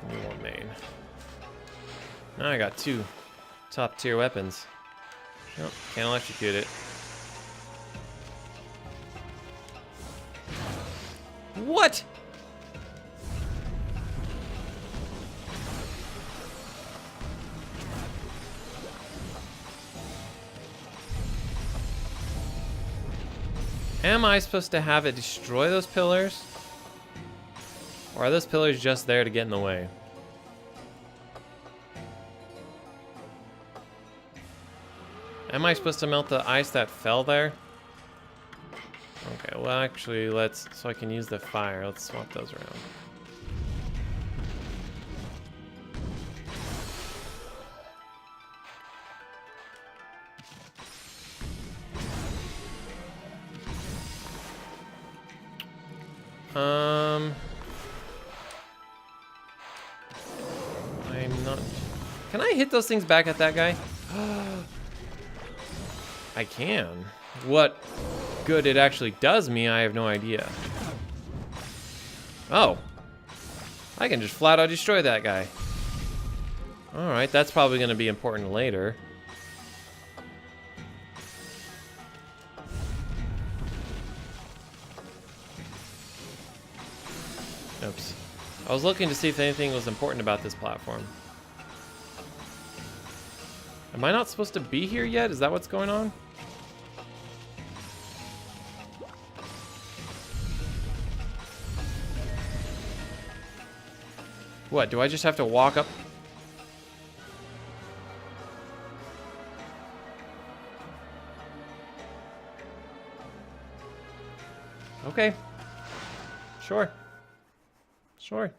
and you on main. Now I got 2 top tier weapons. Nope, can't electrocute it. What? Am I supposed to have it destroy those pillars? Or are those pillars just there to get in the way? Am I supposed to melt the ice that fell there? Okay, well actually let's, so I can use the fire, let's swap those around. I'm not... Can I hit those things back at that guy? I can. What good it actually does me, I have no idea. Oh. I can just flat out destroy that guy. Alright, that's probably going to be important later. Oops. I was looking to see if anything was important about this platform. Am I not supposed to be here yet? Is that what's going on? What, do I just have to walk up? Okay. Sure. Sure.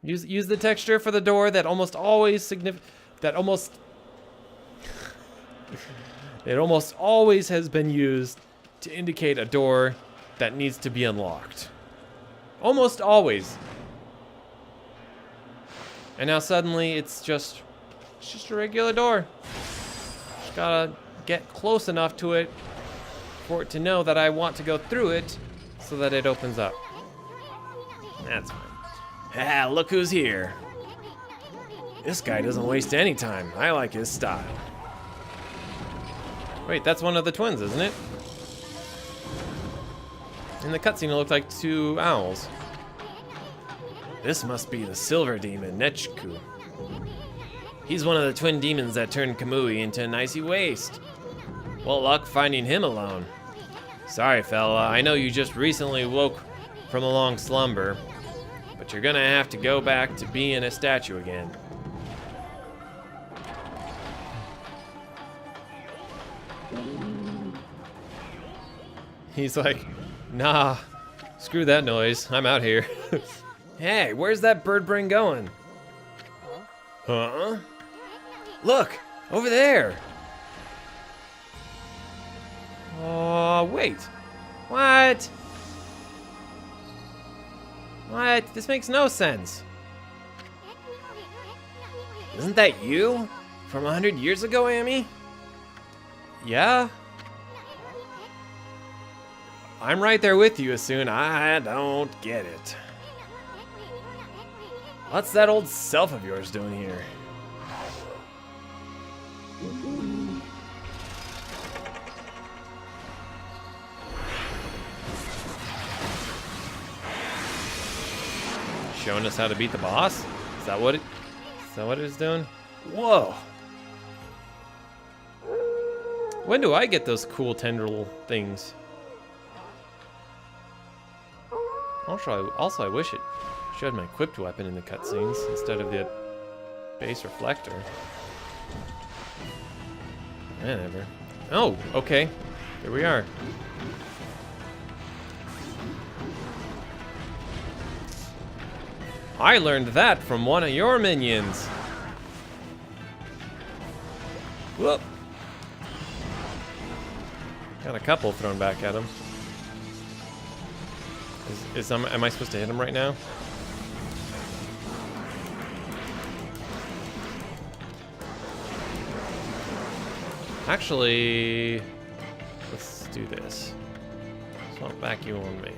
Use the texture for the door that almost always it almost always has been used to indicate a door that needs to be unlocked. Almost always. And now suddenly it's just a regular door. Just gotta get close enough to it for it to know that I want to go through it so that it opens up. That's fine. Ah, look who's here. This guy doesn't waste any time. I like his style. Wait, that's one of the twins, isn't it? In the cutscene, it looked like two owls. This must be the silver demon, Nechku. He's one of the twin demons that turned Kamui into an icy waste. What luck finding him alone. Sorry, fella, I know you just recently woke from a long slumber, but you're gonna have to go back to being a statue again. He's like, nah, screw that noise, I'm out here. Hey, where's that bird brain going? Huh? Look, over there. Oh, wait. What? What? This makes no sense. Isn't that you? From 100 years ago, Amy? Yeah? I'm right there with you, Asun. I don't get it. What's that old self of yours doing here? Showing us how to beat the boss? Is that what it's doing? Whoa. When do I get those cool tendril things? Also, I wish it showed my equipped weapon in the cutscenes instead of the base reflector. Whatever. Oh, okay. Here we are. I learned that from one of your minions. Whoop. Got a couple thrown back at him. Am I supposed to hit him right now? Actually, let's do this. Swamp vacuum on me.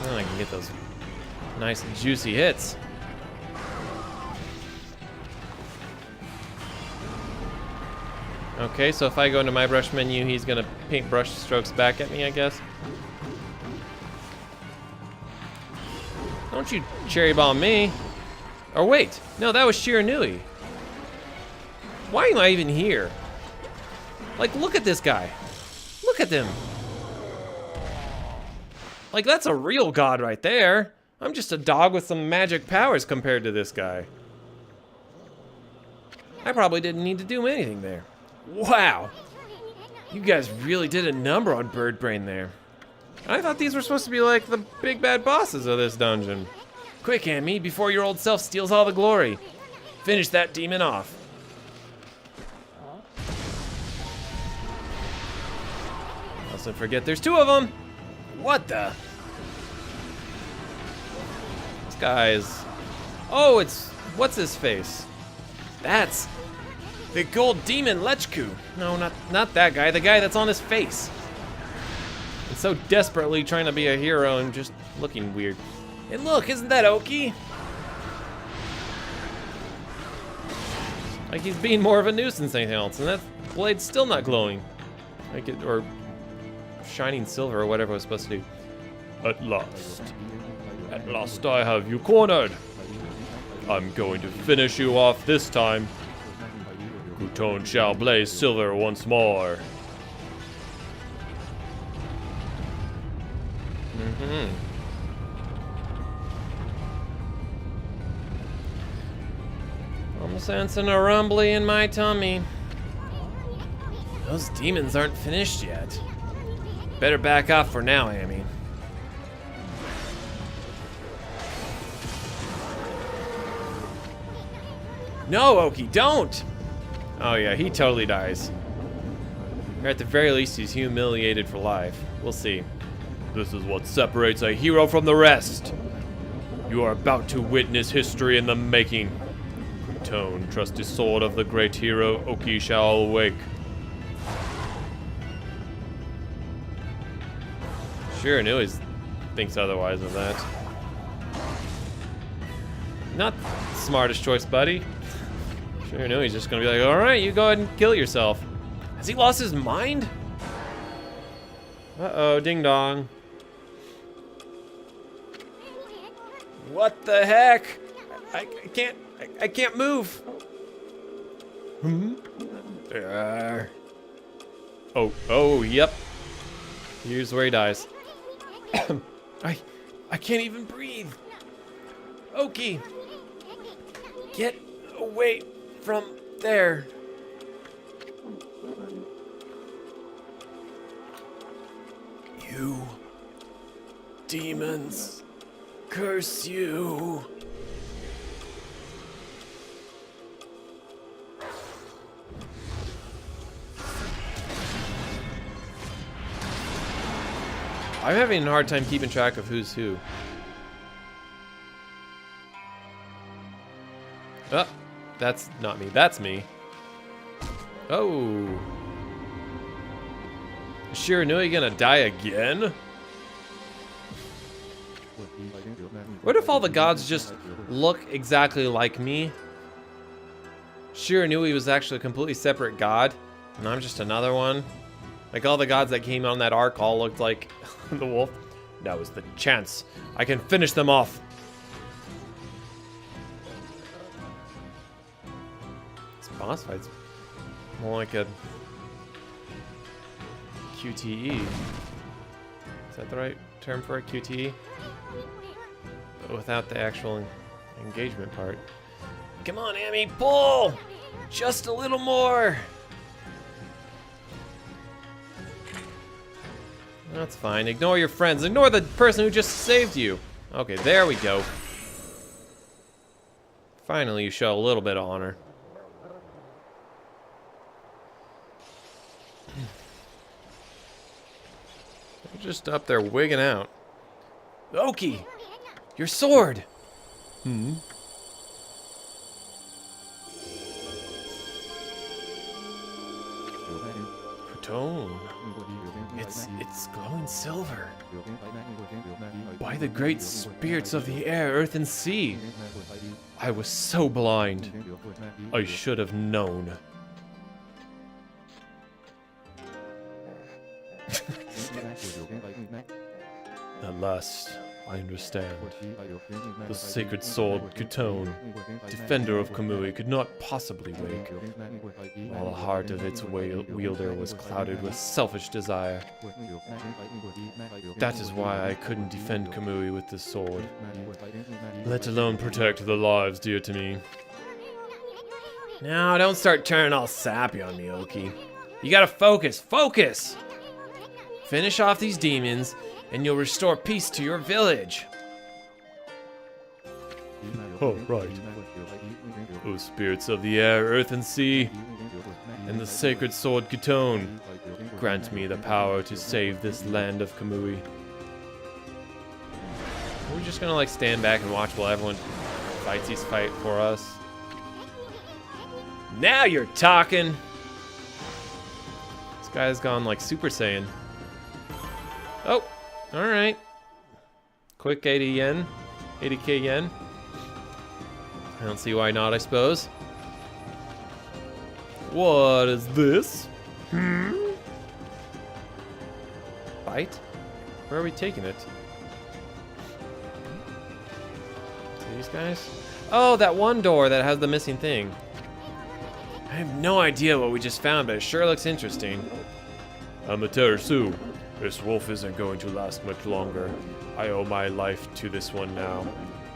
Then I can get those nice juicy hits. Okay, so if I go into my brush menu, he's gonna paint brush strokes back at me, I guess. Don't you cherry bomb me. Or wait, no, that was Shiranui. Why am I even here? Like, look at this guy. Look at them. Like, that's a real god right there. I'm just a dog with some magic powers compared to this guy. I probably didn't need to do anything there. Wow. You guys really did a number on Bird Brain there. I thought these were supposed to be like the big bad bosses of this dungeon. Quick, Amy, before your old self steals all the glory. Finish that demon off. Mustn't forget there's 2 of them. What the? This guy is... Oh, it's... What's his face? That's the gold demon Lechku. No, not that guy. The guy that's on his face. And so desperately trying to be a hero and just looking weird. And look, isn't that Oki? Like he's being more of a nuisance than anything else, and that blade's still not glowing. Like it, or shining silver or whatever it was supposed to do. At last I have you cornered. I'm going to finish you off this time. Kuton shall blaze silver once more. I'm sensing a rumbly in my tummy. Those demons aren't finished yet. Better back off for now, Amy. No, Oki, don't! Oh yeah, he totally dies. Or at the very least, he's humiliated for life. We'll see. This is what separates a hero from the rest. You are about to witness history in the making. Kuton, trusty sword of the great hero, Oki shall awake. Sure, knew he thinks otherwise of that. Not the smartest choice, buddy. Sure knew he's just gonna be like, alright, you go ahead and kill yourself. Has he lost his mind? Uh-oh, ding dong. What the heck? I can't move. Oh, yep. Here's where he dies. I can't even breathe. Oki, get away from there. You demons, curse you. I'm having a hard time keeping track of who's who. Oh, that's not me. That's me. Oh. Is Shiranui gonna die again? What if all the gods just look exactly like me? Shiranui was actually a completely separate god, and I'm just another one. Like all the gods that came on that arc all looked like the wolf. Now is the chance. I can finish them off. This boss fight's more like a QTE. Is that the right term for a QTE? But without the actual engagement part. Come on, Amy, pull! Just a little more! That's fine. Ignore your friends. Ignore the person who just saved you. Okay, there we go. Finally, you show a little bit of honor. They're just up there wigging out. Oki! Your sword! Kuton. It's glowing silver. By the great spirits of the air, earth, and sea. I was so blind. I should have known. At last, I understand. The sacred sword, Kuton, defender of Kamui, could not possibly wake, while the heart of its wielder was clouded with selfish desire. That is why I couldn't defend Kamui with this sword, let alone protect the lives dear to me. Now, don't start turning all sappy on me, Oki. You gotta focus, focus! Finish off these demons, and you'll restore peace to your village. Oh, right. O spirits of the air, earth, and sea, and the sacred sword Kuton, grant me the power to save this land of Kamui. Are we just gonna like stand back and watch while everyone fights these fight for us? Now you're talking! This guy's gone like Super Saiyan. Oh, alright. Quick 80 yen. 80k yen. I don't see why not, I suppose. What is this? Bite? Where are we taking it? To these guys? Oh, that one door that has the missing thing. I have no idea what we just found, but it sure looks interesting. Amaterasu, this wolf isn't going to last much longer. I owe my life to this one now.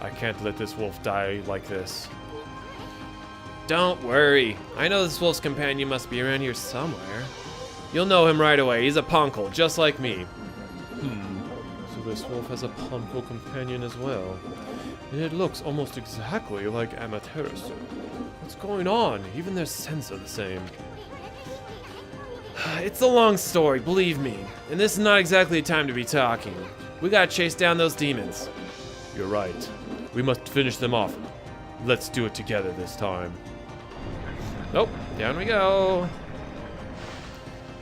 I can't let this wolf die like this. Don't worry. I know this wolf's companion must be around here somewhere. You'll know him right away. He's a punkle, just like me. So this wolf has a punkle companion as well. And it looks almost exactly like Amaterasu. What's going on? Even their scents are the same. It's a long story, believe me. And this is not exactly a time to be talking. We gotta chase down those demons. You're right. We must finish them off. Let's do it together this time. Nope, down we go.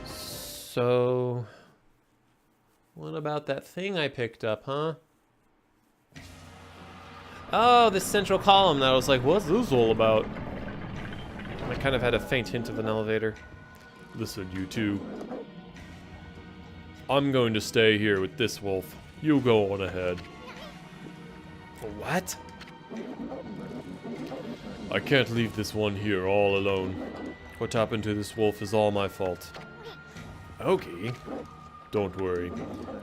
So, what about that thing I picked up, huh? Oh, this central column that I was like, what's this all about? I kind of had a faint hint of an elevator. Listen, you two. I'm going to stay here with this wolf. You go on ahead. What? I can't leave this one here all alone. What happened to this wolf is all my fault. Okay. Don't worry.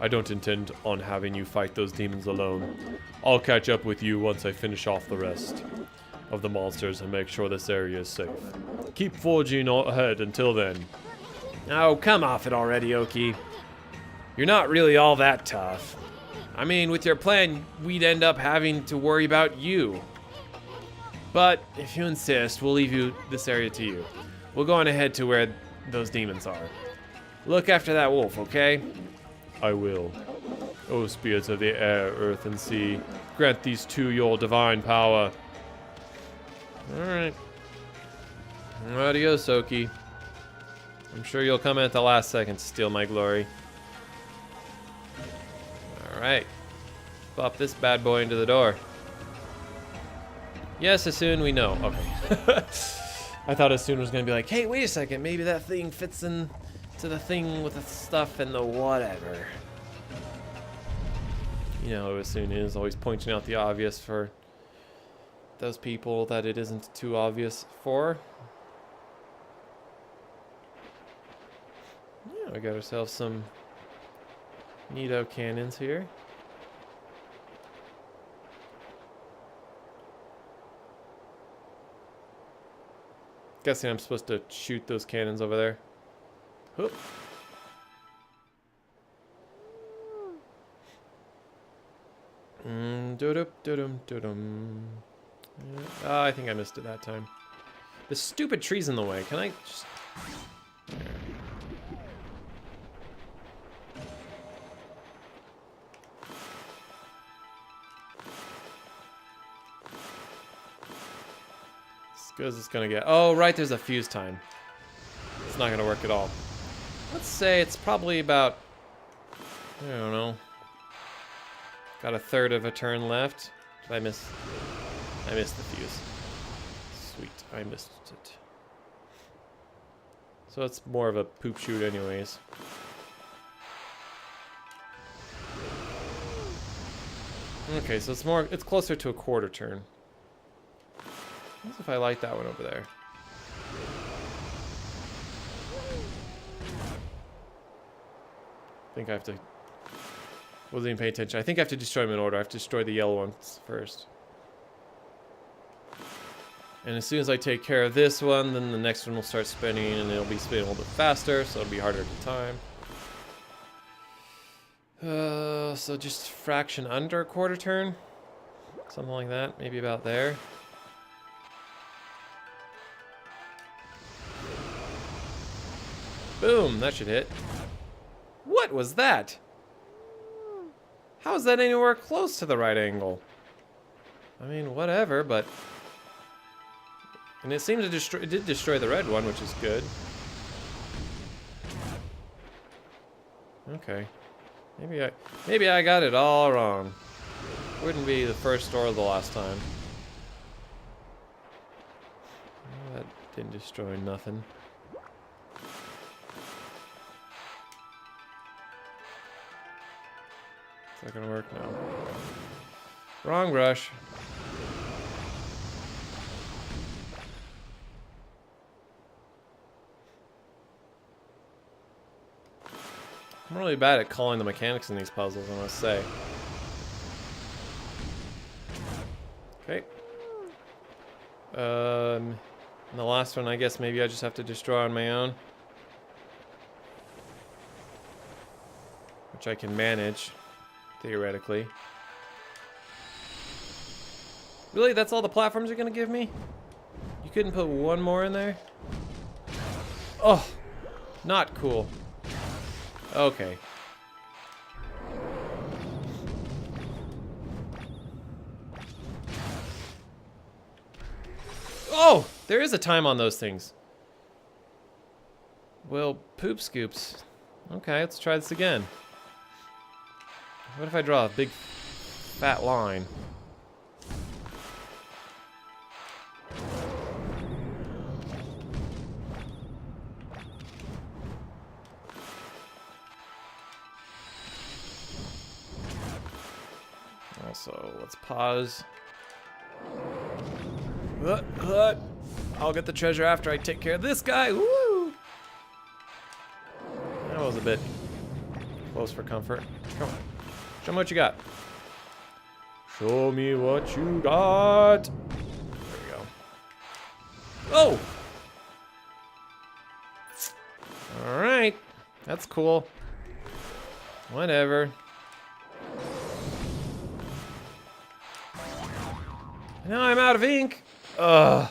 I don't intend on having you fight those demons alone. I'll catch up with you once I finish off the rest of the monsters and make sure this area is safe. Keep forging ahead until then. Oh, come off it already, Oki. You're not really all that tough. I mean, with your plan, we'd end up having to worry about you. But if you insist, we'll leave this area to you. We'll go on ahead to where those demons are. Look after that wolf, okay? I will. O spirits of the air, earth, and sea, grant these two your divine power. Alright. Adios, Oki. I'm sure you'll come in at the last second to steal my glory. Alright. Pop this bad boy into the door. Yes, as soon we know. Okay. I thought as soon was going to be like, hey, wait a second. Maybe that thing fits in to the thing with the stuff and the whatever. You know, as soon is always pointing out the obvious for those people that it isn't too obvious for. Yeah, we got ourselves some neato cannons here. Guessing I'm supposed to shoot those cannons over there. Whoop. I think I missed it that time. The stupid tree's in the way. Can I just... There. As good as it's gonna get. Oh, right, there's a fuse time. It's not gonna work at all. Let's say it's probably about... I don't know. Got a third of a turn left. Did I miss? I missed the fuse. Sweet, I missed it. So it's more of a poop shoot anyways. Okay, so it's closer to a quarter turn. What if I light that one over there? I think I have to... Wasn't even paying attention. I think I have to destroy them in order. I have to destroy the yellow ones first. And as soon as I take care of this one, then the next one will start spinning, and it'll be spinning a little bit faster, so it'll be harder to time. So just fraction under a quarter turn? Something like that, maybe about there. Boom, that should hit. What was that? How is that anywhere close to the right angle? I mean, whatever, but... And it seemed to destroy... It did destroy the red one, which is good. Okay. Maybe I got it all wrong. Wouldn't be the first or the last time. Oh, that didn't destroy nothing. Is that gonna work? No. Wrong brush. I'm really bad at calling the mechanics in these puzzles, I must say. Okay. And the last one, I guess maybe I just have to destroy on my own. Which I can manage, theoretically. Really? That's all the platforms you're gonna give me? You couldn't put one more in there? Oh, not cool. Okay. Oh, there is a time on those things. Well, poop scoops. Okay, let's try this again. What if I draw a big fat line? Also, let's pause. I'll get the treasure after I take care of this guy. Woo! That was a bit close for comfort. Come on. Show me what you got. Show me what you got. There we go. Oh! Alright. That's cool. Whatever. Now I'm out of ink. Ugh.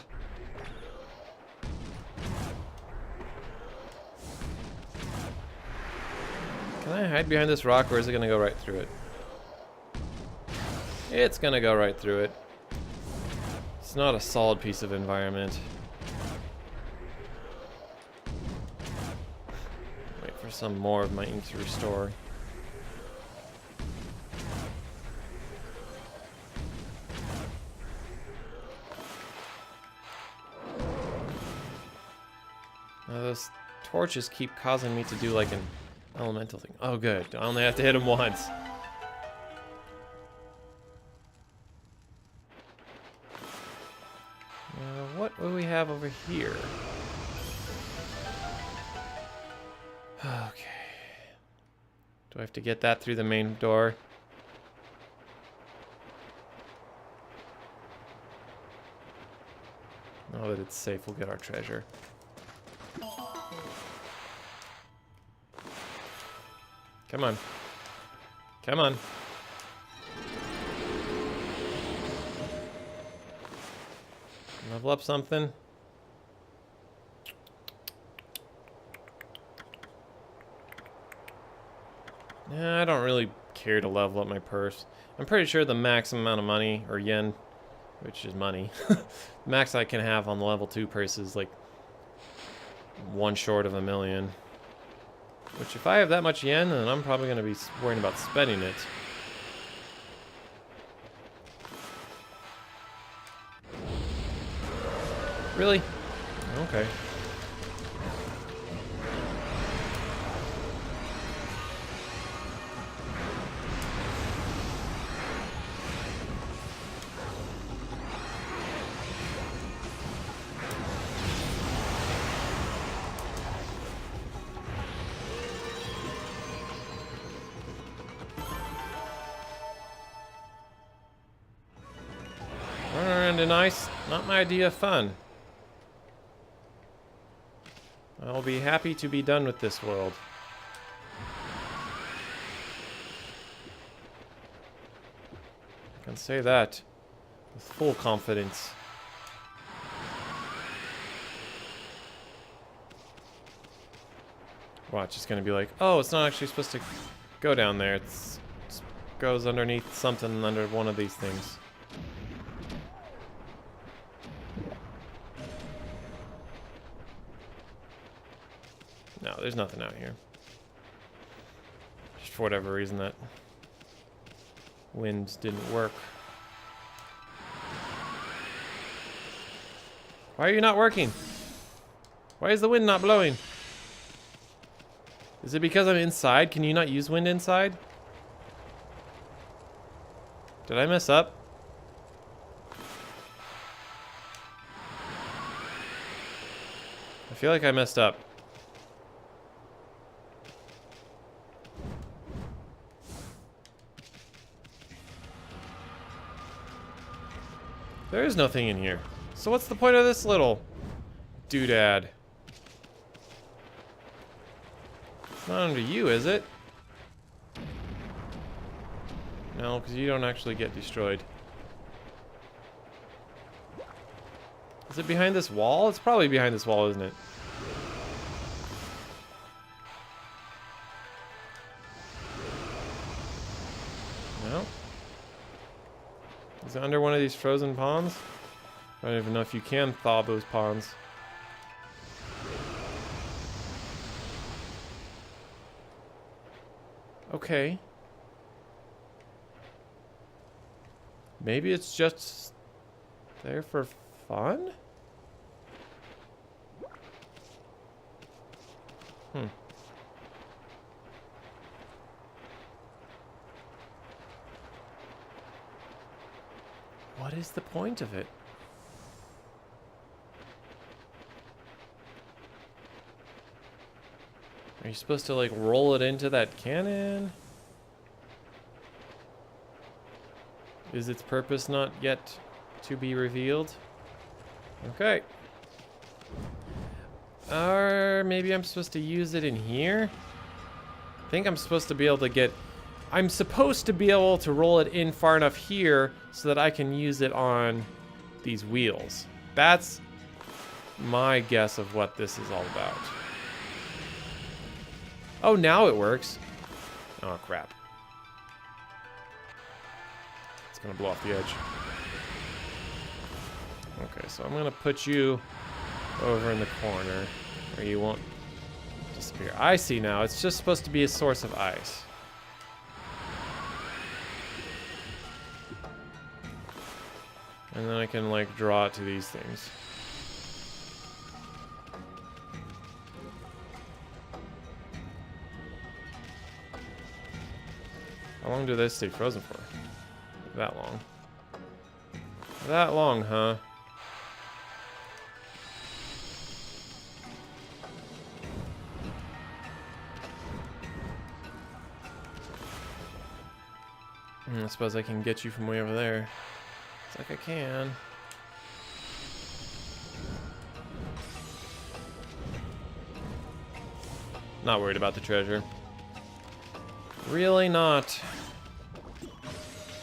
Can I hide behind this rock, or is it gonna go right through it? It's gonna go right through it. It's not a solid piece of environment. Wait for some more of my ink to restore. Those torches keep causing me to do like an elemental thing. Oh good, I only have to hit them once. What do we have over here? Okay. Do I have to get that through the main door? Now that it's safe, we'll get our treasure. Come on. Come on. Level up something. Nah, I don't really care to level up my purse. I'm pretty sure the maximum amount of money, or yen, which is money, max I can have on the level 2 purse is like one short of 1,000,000. Which if I have that much yen, then I'm probably going to be worrying about spending it. Really? Okay. Run around in ice, not my idea of fun. I'll be happy to be done with this world. I can say that with full confidence. Watch, it's gonna be like, oh, it's not actually supposed to go down there. It goes underneath something under one of these things. No, there's nothing out here. Just for whatever reason that wind didn't work. Why are you not working? Why is the wind not blowing? Is it because I'm inside? Can you not use wind inside? Did I mess up? I feel like I messed up. There is nothing in here. So what's the point of this little doodad? It's not under you, is it? No, because you don't actually get destroyed. Is it behind this wall? It's probably behind this wall, isn't it? No? Is it under one of these frozen ponds? I don't even know if you can thaw those ponds. Okay. Maybe it's just there for fun? What is the point of it? Are you supposed to like roll it into that cannon? Is its purpose not yet to be revealed? Okay. Or maybe I'm supposed to use it in here? I think I'm supposed to be able to get... I'm supposed to be able to roll it in far enough here so that I can use it on these wheels. That's my guess of what this is all about. Oh, now it works. Oh, crap. It's gonna blow off the edge. Okay, so I'm gonna put you over in the corner where you won't disappear. I see now. It's just supposed to be a source of ice. And then I can, like, draw it to these things. How long do they stay frozen for? That long. That long, huh? I suppose I can get you from way over there. It's like I can. Not worried about the treasure. Really not.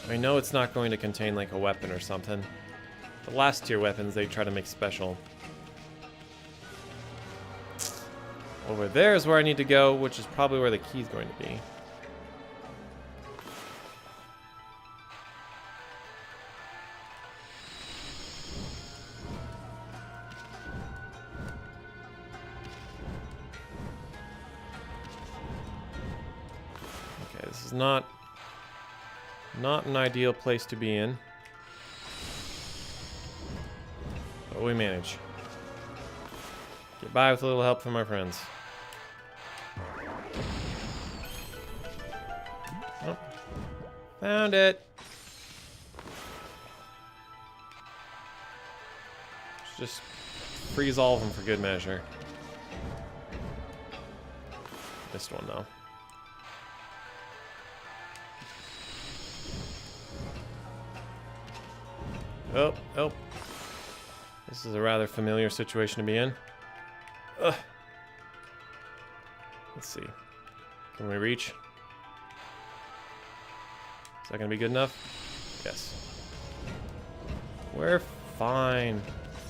I know it's not going to contain like a weapon or something. The last tier weapons they try to make special. Over there is where I need to go, which is probably where the key's going to be. This is not an ideal place to be in. But we manage. Get by with a little help from our friends. Oh. Found it. Just freeze all of them for good measure. Missed one though. Oh, oh. This is a rather familiar situation to be in. Ugh. Let's see. Can we reach? Is that gonna be good enough? Yes. We're fine.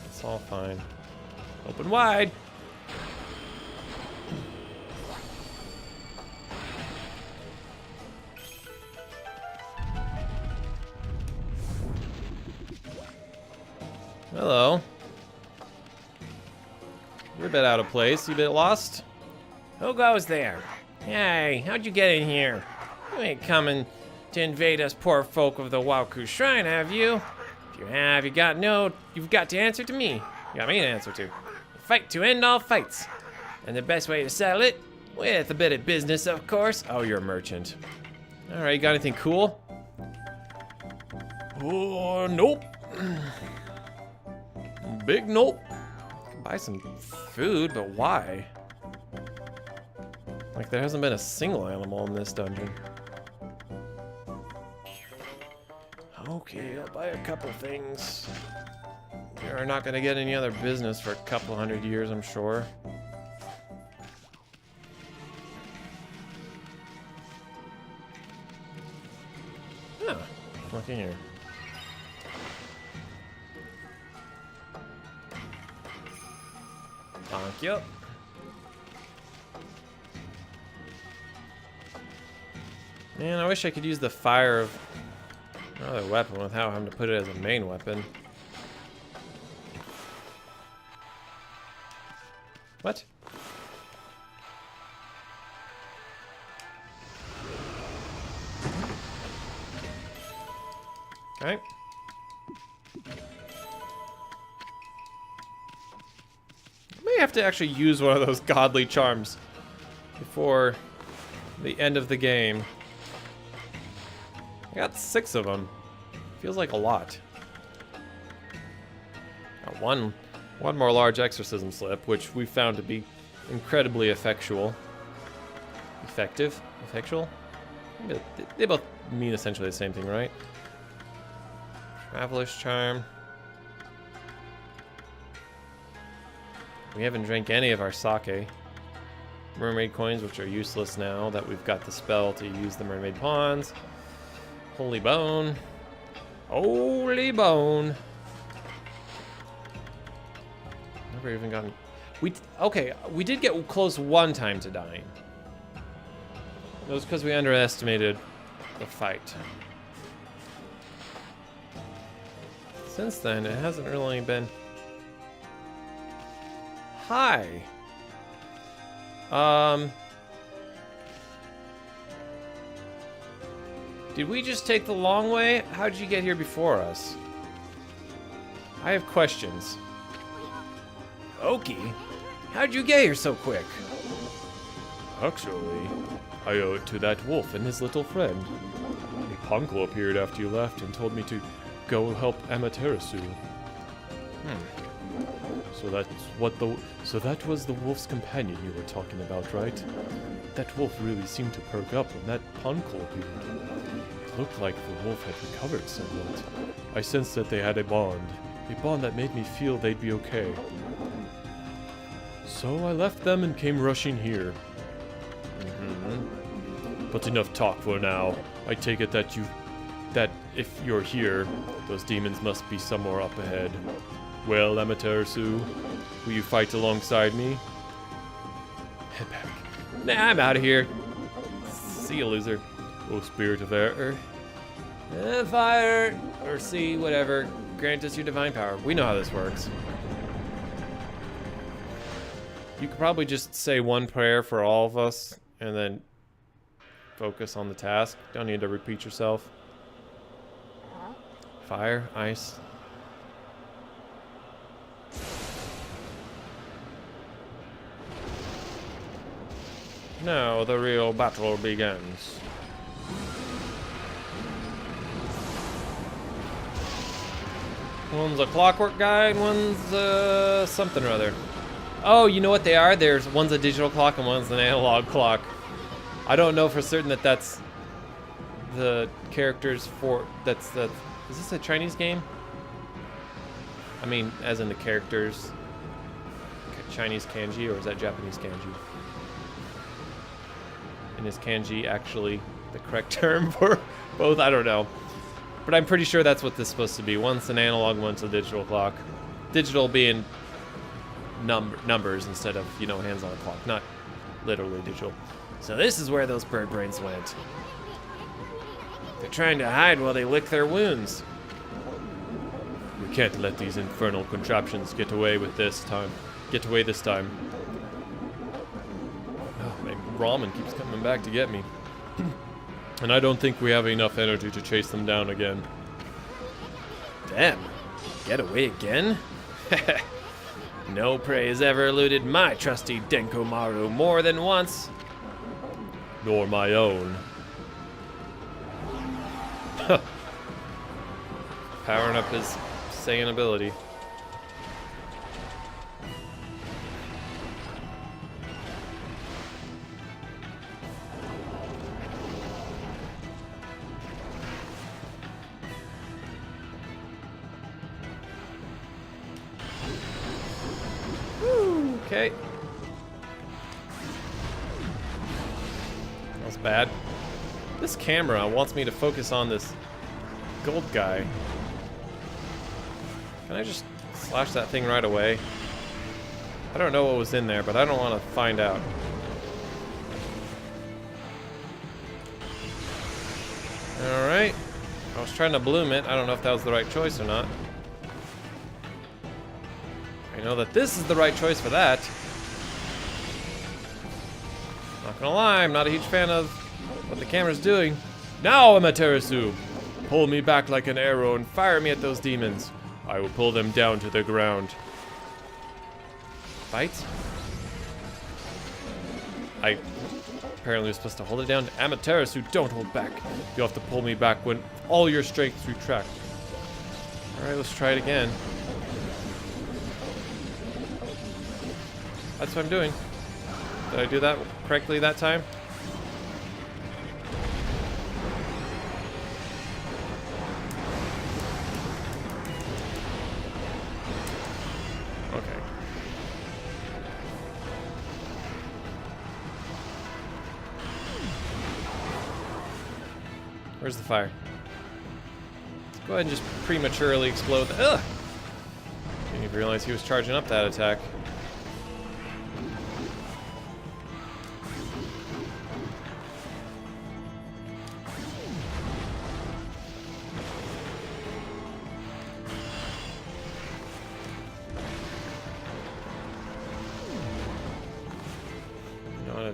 It's all fine. Open wide. Hello. You're a bit out of place. You a bit lost? Who goes there? Hey, how'd you get in here? You ain't coming to invade us poor folk of the Waku Shrine, have you? If you have, you've got to answer to me. You got me to answer to. Fight to end all fights. And the best way to settle it, with a bit of business, of course. Oh, you're a merchant. All right, you got anything cool? Oh, nope. Big nope. Buy some food, but why? Like, there hasn't been a single animal in this dungeon. Okay, I'll buy a couple things. You're not gonna get any other business for a couple hundred years, I'm sure. Huh, look in here. Thank you. Man, I wish I could use the fire of another weapon without having to put it as a main weapon. What? Okay. I may have to actually use one of those godly charms before the end of the game. I got 6 of them. Feels like a lot. Got one more large exorcism slip, which we found to be incredibly effectual. Effective? Effectual? They both mean essentially the same thing, right? Traveler's charm. We haven't drank any of our sake. Mermaid coins, which are useless now that we've got the spell to use the mermaid pawns. Holy bone. Holy bone. Never even gotten... Okay, we did get close one time to dying. It was because we underestimated the fight. Since then, it hasn't really been... Hi. Did we just take the long way? How did you get here before us? I have questions. Oki, how'd you get here so quick? Actually, I owe it to that wolf and his little friend. A Ponko appeared after you left and told me to go help Amaterasu. So that was the wolf's companion you were talking about, right? That wolf really seemed to perk up when that Ponko appeared. It looked like the wolf had recovered somewhat. I sensed that they had a bond that made me feel they'd be okay. So I left them and came rushing here. But enough talk for now. I take it that if you're here, those demons must be somewhere up ahead. Well, Amaterasu, will you fight alongside me? Head back. Nah, I'm out of here. See you, loser. O spirit of air. Fire, or sea, whatever. Grant us your divine power. We know how this works. You could probably just say one prayer for all of us, and then focus on the task. Don't need to repeat yourself. Fire, ice. Now the real battle begins. One's a clockwork guy and one's something or other. Oh, you know what they are? One's a digital clock and one's an analog clock. I don't know for certain that that's the characters for... Is this a Chinese game? I mean, as in the characters... Chinese kanji, or is that Japanese kanji? And is kanji actually the correct term for both? I don't know. But I'm pretty sure that's what this is supposed to be. One's an analog, one's a digital clock. Digital being numbers instead of, hands on a clock. Not literally digital. So this is where those bird brains went. They're trying to hide while they lick their wounds. We can't let these infernal contraptions get away this time. Oh, my ramen keeps coming back to get me. And I don't think we have enough energy to chase them down again. Damn. Get away again? No prey has ever eluded my trusty Denkomaru more than once. Nor my own. Powering up his Saiyan ability. Okay. That was bad. This camera wants me to focus on this gold guy. Can I just slash that thing right away? I don't know what was in there, but I don't want to find out. Alright. I was trying to bloom it. I don't know if that was the right choice or not. I know that this is the right choice for that. Not gonna lie, I'm not a huge fan of what the camera's doing. Now, Amaterasu! Pull me back like an arrow and fire me at those demons. I will pull them down to the ground. Fight? I apparently was supposed to hold it down. Amaterasu, don't hold back. You'll have to pull me back when all your strength retract. Alright, let's try it again. That's what I'm doing. Did I do that correctly that time? Okay. Where's the fire? Let's go ahead and just prematurely explode the— ugh! Didn't even realize he was charging up that attack.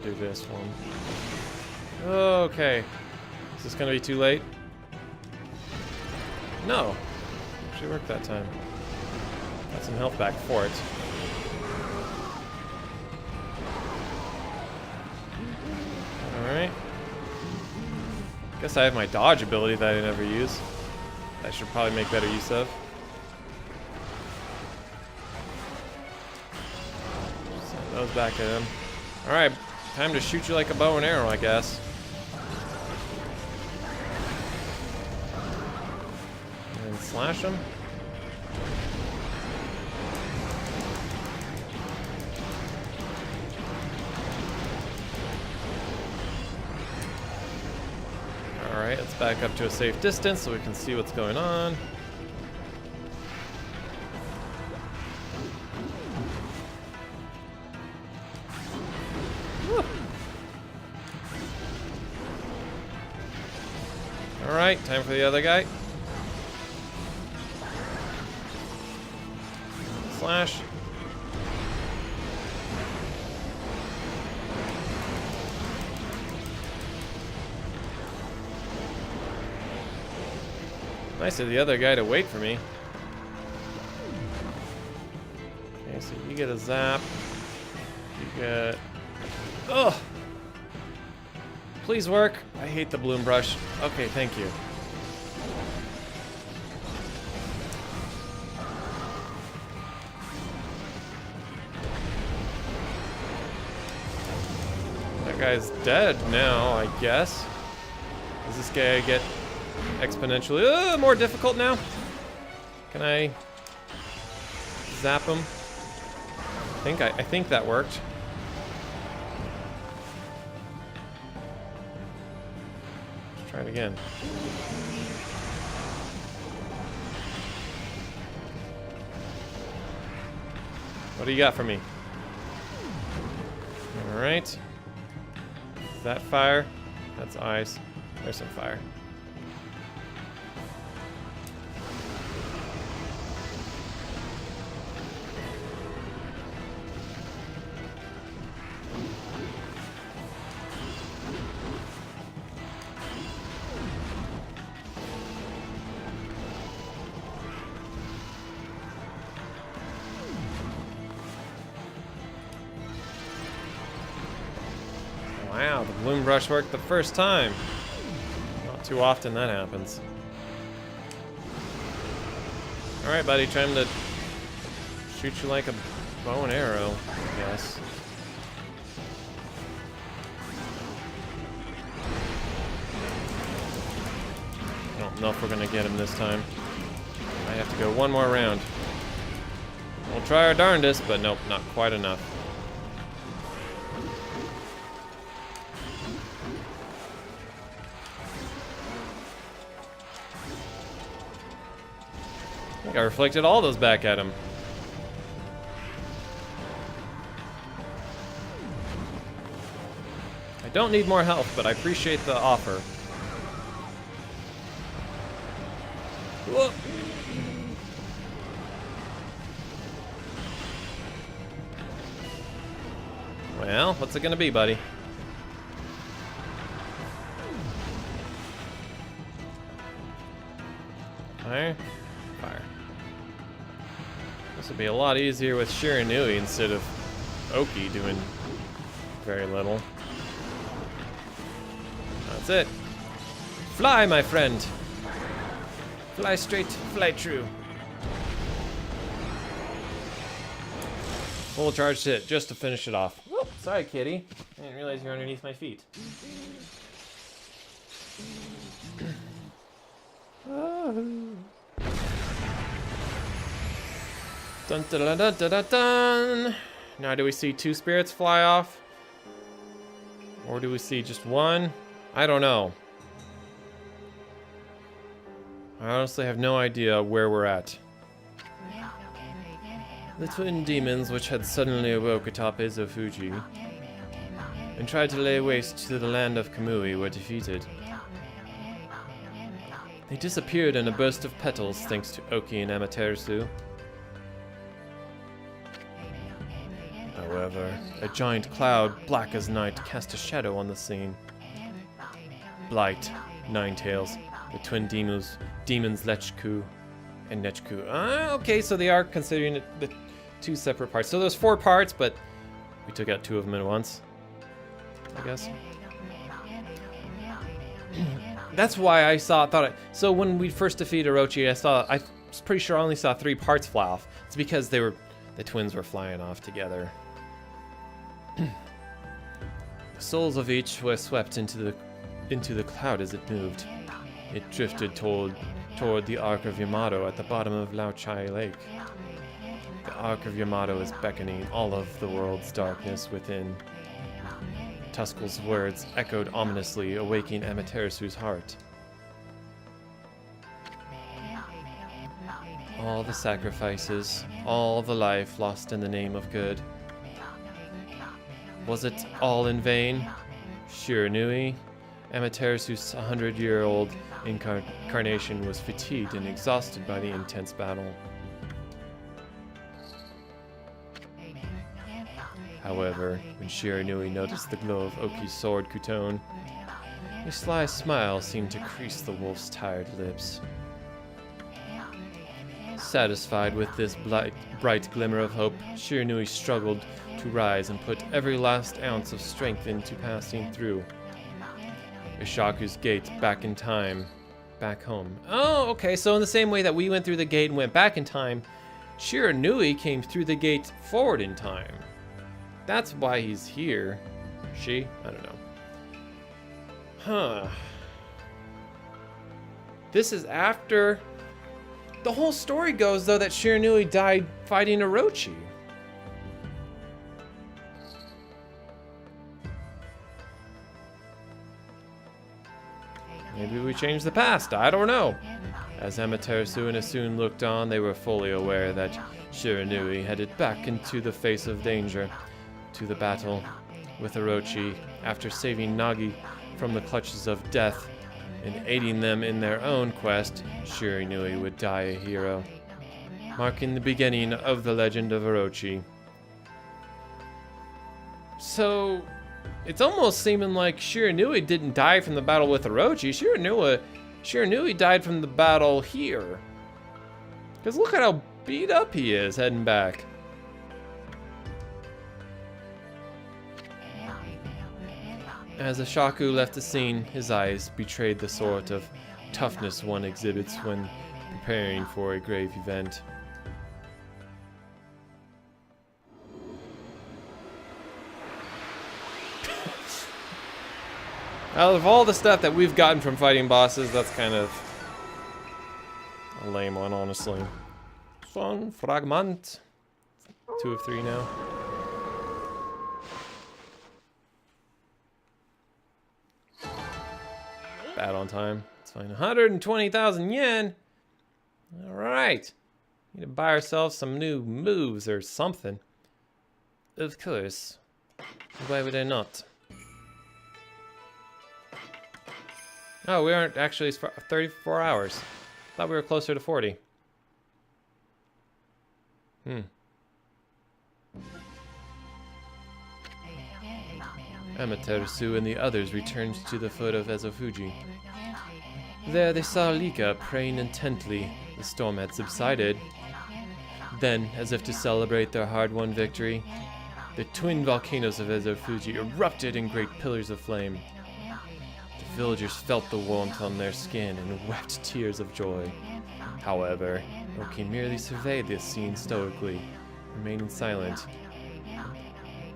Do this one. Okay. Is this gonna be too late? No. Actually worked that time. Got some health back for it. Alright. Guess I have my dodge ability that I never use. I should probably make better use of. Send those back at him. Alright. Time to shoot you like a bow and arrow, I guess. And then slash him. Alright, let's back up to a safe distance so we can see what's going on. Alright, time for the other guy. Slash. Nice of the other guy to wait for me. Okay, so you get a zap. You get... ugh! Please work. I hate the bloom brush. Okay, thank you. That guy's dead now, I guess. Does this guy get exponentially more difficult now? Can I zap him? I think that worked. Try it again. What do you got for me? Alright. Is that fire? That's ice. There's some fire. Wow, the bloom brush worked the first time. Not too often that happens. Alright, buddy, try him to shoot you like a bow and arrow, I guess. I don't know if we're gonna get him this time. I have to go one more round. We'll try our darndest, but nope, not quite enough. I think I reflected all those back at him. I don't need more health, but I appreciate the offer. Whoa. Well, what's it gonna be, buddy? Fire? Fire. This would be a lot easier with Shiranui instead of Oki doing very little. That's it. Fly, my friend! Fly straight, fly true. Full charge hit, just to finish it off. Whoop, sorry, kitty. I didn't realize you're underneath my feet. Dun, dun, dun, dun, dun, dun, dun. Now, do we see two spirits fly off? Or do we see just one? I don't know. I honestly have no idea where we're at. The twin demons, which had suddenly awoke atop Ezofuji and tried to lay waste to the land of Kamui, were defeated. They disappeared in a burst of petals thanks to Oki and Amaterasu. However, a giant cloud, black as night, cast a shadow on the scene. Blight, Ninetails, the twin demons Lechku and Nechku. Okay, so they are considering it the two separate parts. So there's 4 parts, but we took out 2 of them at once, I guess. That's why I so when we first defeated Orochi, I was pretty sure I only saw 3 parts fly off. It's because the twins were flying off together. The souls of each were swept into the cloud as it moved. It drifted toward the Ark of Yamato at the bottom of Lao Chai Lake. The Ark of Yamato is beckoning all of the world's darkness within. Tuskel's words echoed ominously, awaking Amaterasu's heart. All the sacrifices, all the life lost in the name of good. Was it all in vain? Shiranui, Amaterasu's 100-year-old incarnation, was fatigued and exhausted by the intense battle. However, when Shiranui noticed the glow of Oki's sword Kuton, a sly smile seemed to crease the wolf's tired lips. Satisfied with this bright glimmer of hope, Shiranui struggled to rise and put every last ounce of strength into passing through Ishaku's gate back in time, back home. Oh, okay, so in the same way that we went through the gate and went back in time, Shiranui came through the gate forward in time. That's why he's here. She? I don't know. Huh. This is after... The whole story goes, though, that Shiranui died fighting Orochi. Maybe we changed the past, I don't know. As Amaterasu and Asun looked on, they were fully aware that Shiranui headed back into the face of danger, to the battle with Orochi, after saving Nagi from the clutches of death and aiding them in their own quest. Shiranui would die a hero, marking the beginning of the legend of Orochi. So, it's almost seeming like Shiranui didn't die from the battle with Orochi. Shiranui died from the battle here. Because look at how beat up he is heading back. As Ashaku left the scene, his eyes betrayed the sort of toughness one exhibits when preparing for a grave event. Out of all the stuff that we've gotten from fighting bosses, that's kind of a lame one, honestly. Son Fragment. 2 of 3 now. Bad on time. It's fine. 120,000 yen. All right. Need to buy ourselves some new moves or something. Of course. Why would I not? Oh, we aren't actually 34 hours. Thought we were closer to 40. Amaterasu and the others returned to the foot of Ezofuji. There they saw Lika praying intently. The storm had subsided. Then, as if to celebrate their hard-won victory, the twin volcanoes of Ezofuji erupted in great pillars of flame. The villagers felt the warmth on their skin and wept tears of joy. However, Oki merely surveyed this scene stoically, remaining silent.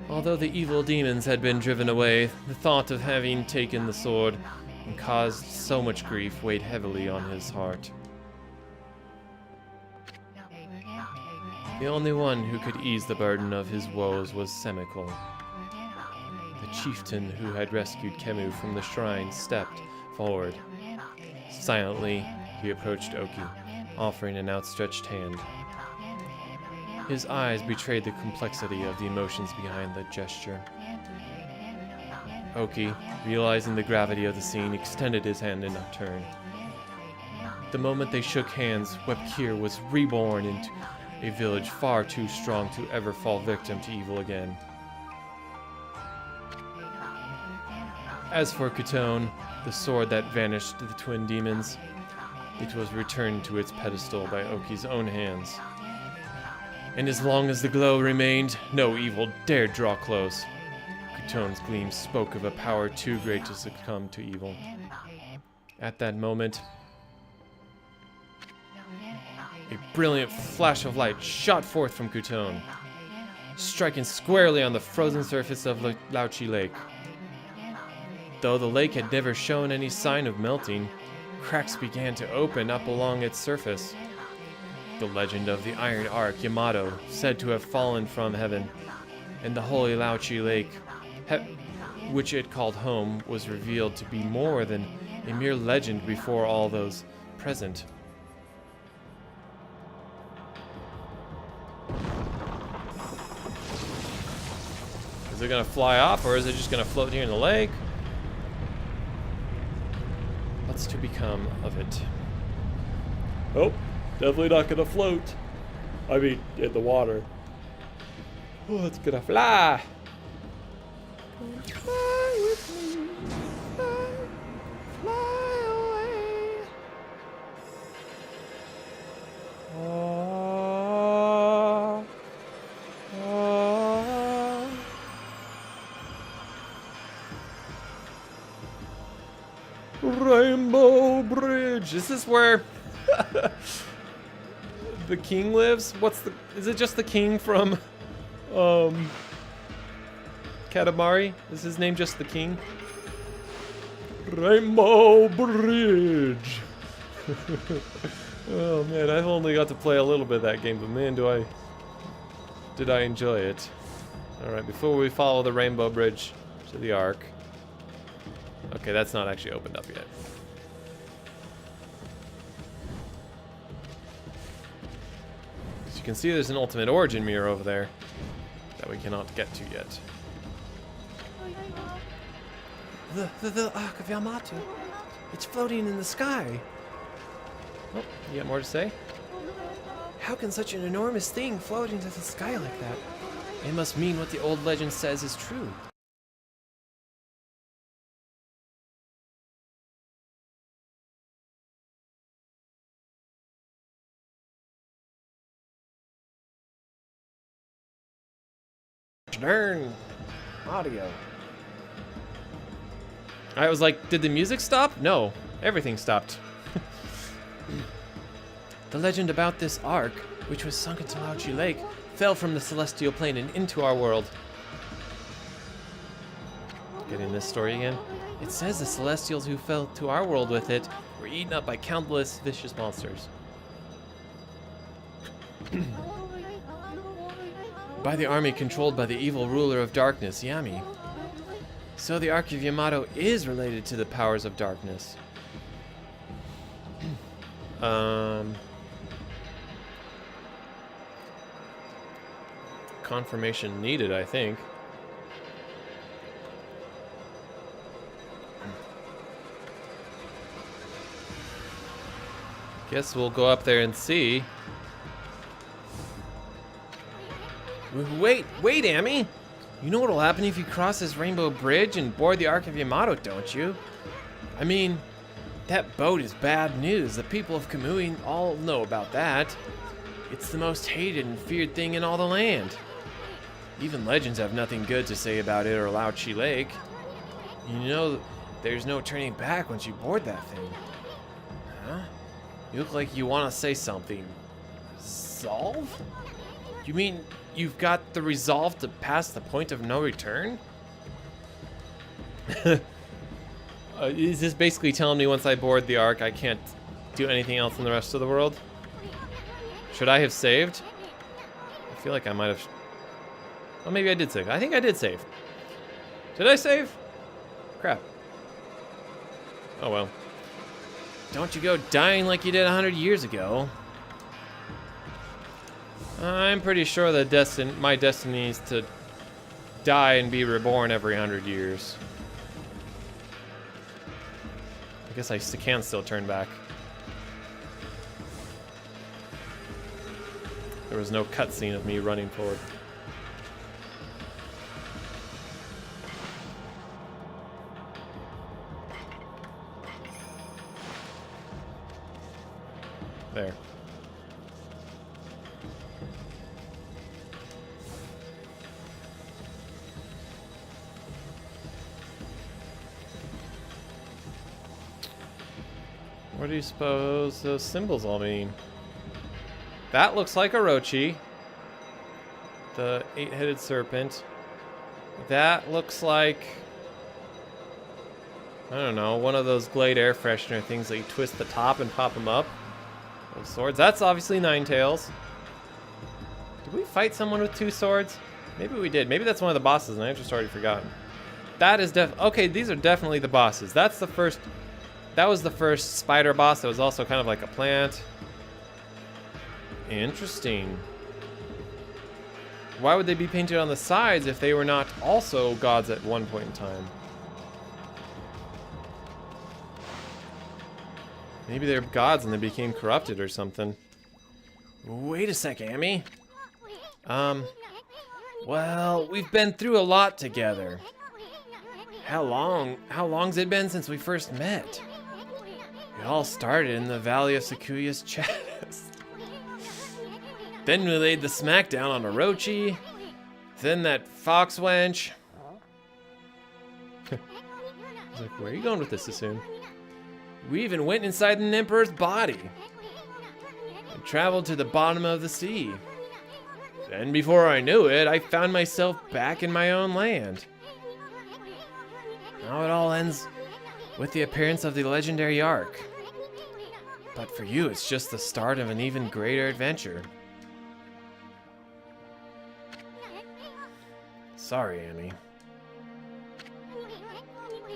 Although the evil demons had been driven away, the thought of having taken the sword and caused so much grief weighed heavily on his heart. The only one who could ease the burden of his woes was Semikul. The chieftain who had rescued Kemu from the shrine stepped forward. Silently, he approached Oki, offering an outstretched hand. His eyes betrayed the complexity of the emotions behind the gesture. Oki, realizing the gravity of the scene, extended his hand in turn. The moment they shook hands, Webkir was reborn into a village far too strong to ever fall victim to evil again. As for Kutone, the sword that vanished the twin demons, it was returned to its pedestal by Oki's own hands. And as long as the glow remained, no evil dared draw close. Kutone's gleam spoke of a power too great to succumb to evil. At that moment, a brilliant flash of light shot forth from Kutone, striking squarely on the frozen surface of Lauchi Lake. Though the lake had never shown any sign of melting, cracks began to open up along its surface. The legend of the Iron Ark Yamato, said to have fallen from heaven, and the holy Lauchi Lake, which it called home, was revealed to be more than a mere legend before all those present. Is it gonna fly off, or is it just gonna float here in the lake? What's to become of it? Oh, definitely not gonna float. I mean, in the water. Oh, it's gonna fly. Fly with me, fly away. Oh, oh. Rainbow Bridge. Is this where the king lives? Is it just the king from Katamari? Is his name just the king? Rainbow Bridge. Oh man, I've only got to play a little bit of that game, but man, did I enjoy it. Alright, before we follow the Rainbow Bridge to the Ark. Okay, that's not actually opened up yet. As you can see, there's an Ultimate Origin mirror over there that we cannot get to yet. The Ark of Yamato. It's floating in the sky. Oh, you got more to say? How can such an enormous thing float into the sky like that? It must mean what the old legend says is true. Darn audio. I was like, did the music stop? No, everything stopped. The legend about this ark, which was sunk into Lauchi Lake, fell from the celestial plane and into our world. Getting this story again. It says the celestials who fell to our world with it were eaten up by countless vicious monsters. By the army controlled by the evil ruler of darkness, Yami. So the Ark of Yamato is related to the powers of darkness. Confirmation needed, I think. Guess we'll go up there and see. Wait, Amy! You know what'll happen if you cross this rainbow bridge and board the Ark of Yamato, don't you? I mean, that boat is bad news. The people of Kamui all know about that. It's the most hated and feared thing in all the land. Even legends have nothing good to say about it or Lauchi Lake. You know, there's no turning back once you board that thing. Huh? You look like you want to say something. Resolve? You mean you've got the resolve to pass the point of no return? Is this basically telling me once I board the Ark, I can't do anything else in the rest of the world? Should I have saved? I feel like I might have... Well, maybe I did save. I think I did save. Did I save? Crap. Oh well. Don't you go dying like you did 100 years ago. I'm pretty sure that my destiny is to die and be reborn every 100 years. I guess I can still turn back. There was no cutscene of me running forward. There. What do you suppose those symbols all mean? That looks like Orochi, the 8-headed serpent. That looks like, I don't know, one of those Glade air freshener things that you twist the top and pop them up. Those swords. That's obviously Ninetales. Did we fight someone with 2 swords? Maybe we did. Maybe that's one of the bosses and I've just already forgotten. That is okay, these are definitely the bosses. That's the first... That was the first spider boss that was also kind of like a plant. Interesting. Why would they be painted on the sides if they were not also gods at one point in time? Maybe they're gods and they became corrupted or something. Wait a sec, Amy. Well, we've been through a lot together. How long's it been since we first met? It all started in the Valley of Sakuya's chest. Then we laid the smackdown on Orochi. Then that fox wench. I was like, where are you going with this, Sassoon? We even went inside an emperor's body. And traveled to the bottom of the sea. Then before I knew it, I found myself back in my own land. Now it all ends with the appearance of the legendary Ark. But for you, it's just the start of an even greater adventure. Sorry, Amy.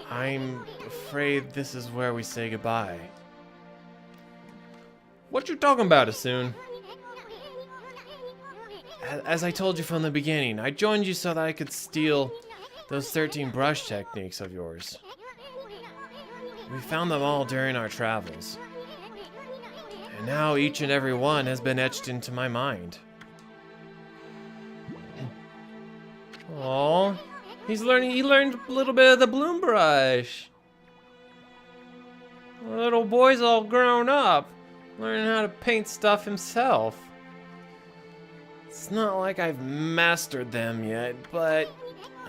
I'm afraid this is where we say goodbye. What you talking about, Asun? As I told you from the beginning, I joined you so that I could steal those 13 brush techniques of yours. We found them all during our travels. And now each and every one has been etched into my mind. Aww. He learned a little bit of the bloom brush. The little boy's all grown up, learning how to paint stuff himself. It's not like I've mastered them yet, but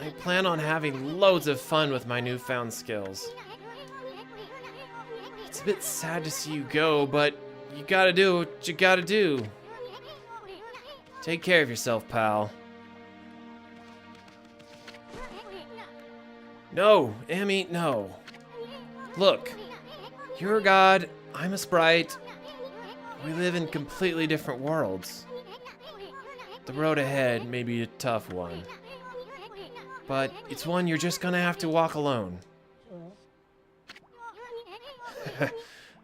I plan on having loads of fun with my newfound skills. It's a bit sad to see you go, but you gotta do what you gotta do. Take care of yourself, pal. No, Amy, no. Look, you're a god, I'm a sprite. We live in completely different worlds. The road ahead may be a tough one, but it's one you're just gonna have to walk alone.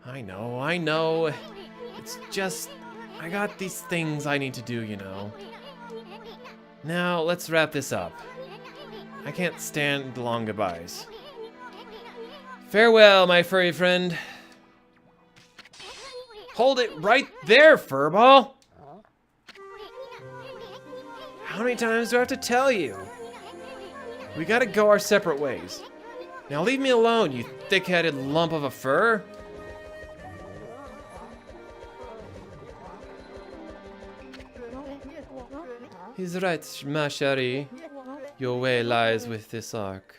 I know. It's just, I got these things I need to do, you know. Now, let's wrap this up. I can't stand the long goodbyes. Farewell, my furry friend. Hold it right there, furball! How many times do I have to tell you? We gotta go our separate ways. Now leave me alone, you thick-headed lump of a fur. He's right, ma chérie. Your way lies with this ark.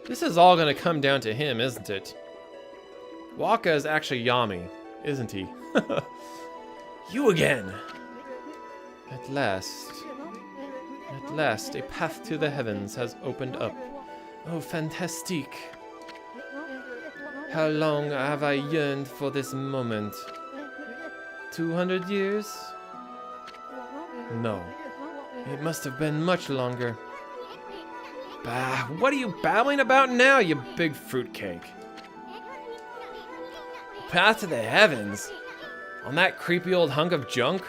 This is all gonna come down to him, isn't it? Waka is actually Yami, isn't he? You again! At last, a path to the heavens has opened up. Oh, fantastique! How long have I yearned for this moment? 200 years? No, it must have been much longer. Bah, what are you babbling about now, you big fruitcake? Path to the heavens? On that creepy old hunk of junk?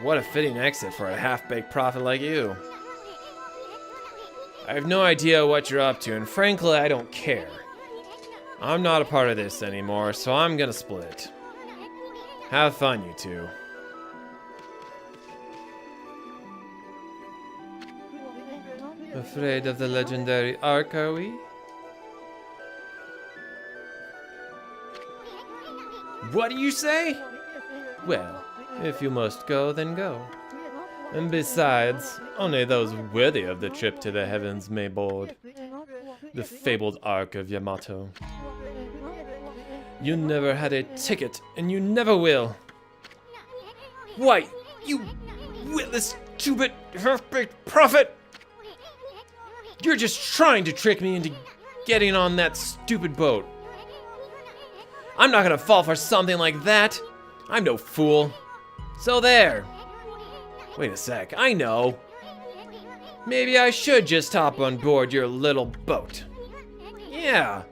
What a fitting exit for a half-baked prophet like you. I have no idea what you're up to, and frankly, I don't care. I'm not a part of this anymore, so I'm gonna split. Have fun, you two. Afraid of the legendary ark, are we? What do you say? Well, if you must go, then go. And besides, only those worthy of the trip to the heavens may board. The fabled Ark of Yamato. You never had a ticket, and you never will. Why, you witless, two-bit, half-baked prophet! You're just trying to trick me into getting on that stupid boat. I'm not gonna fall for something like that. I'm no fool. So there. Wait a sec, I know. Maybe I should just hop on board your little boat. Yeah,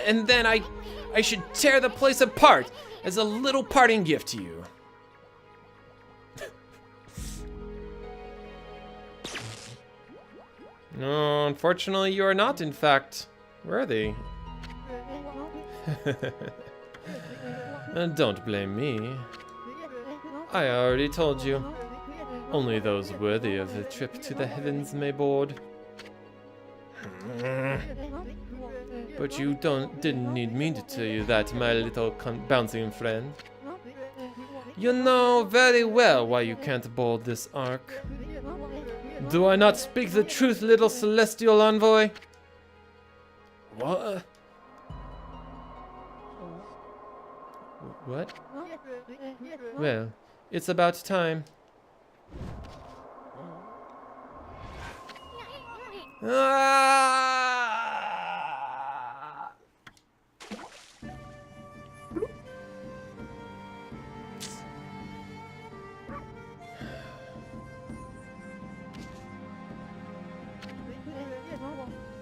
and then I should tear the place apart as a little parting gift to you. No, unfortunately, you are not, in fact, worthy. Don't blame me. I already told you. Only those worthy of the trip to the heavens may board. But you didn't need me to tell you that, my little bouncing friend. You know very well why you can't board this ark. Do I not speak the truth, little celestial envoy? What? What? Well, it's about time. Ah!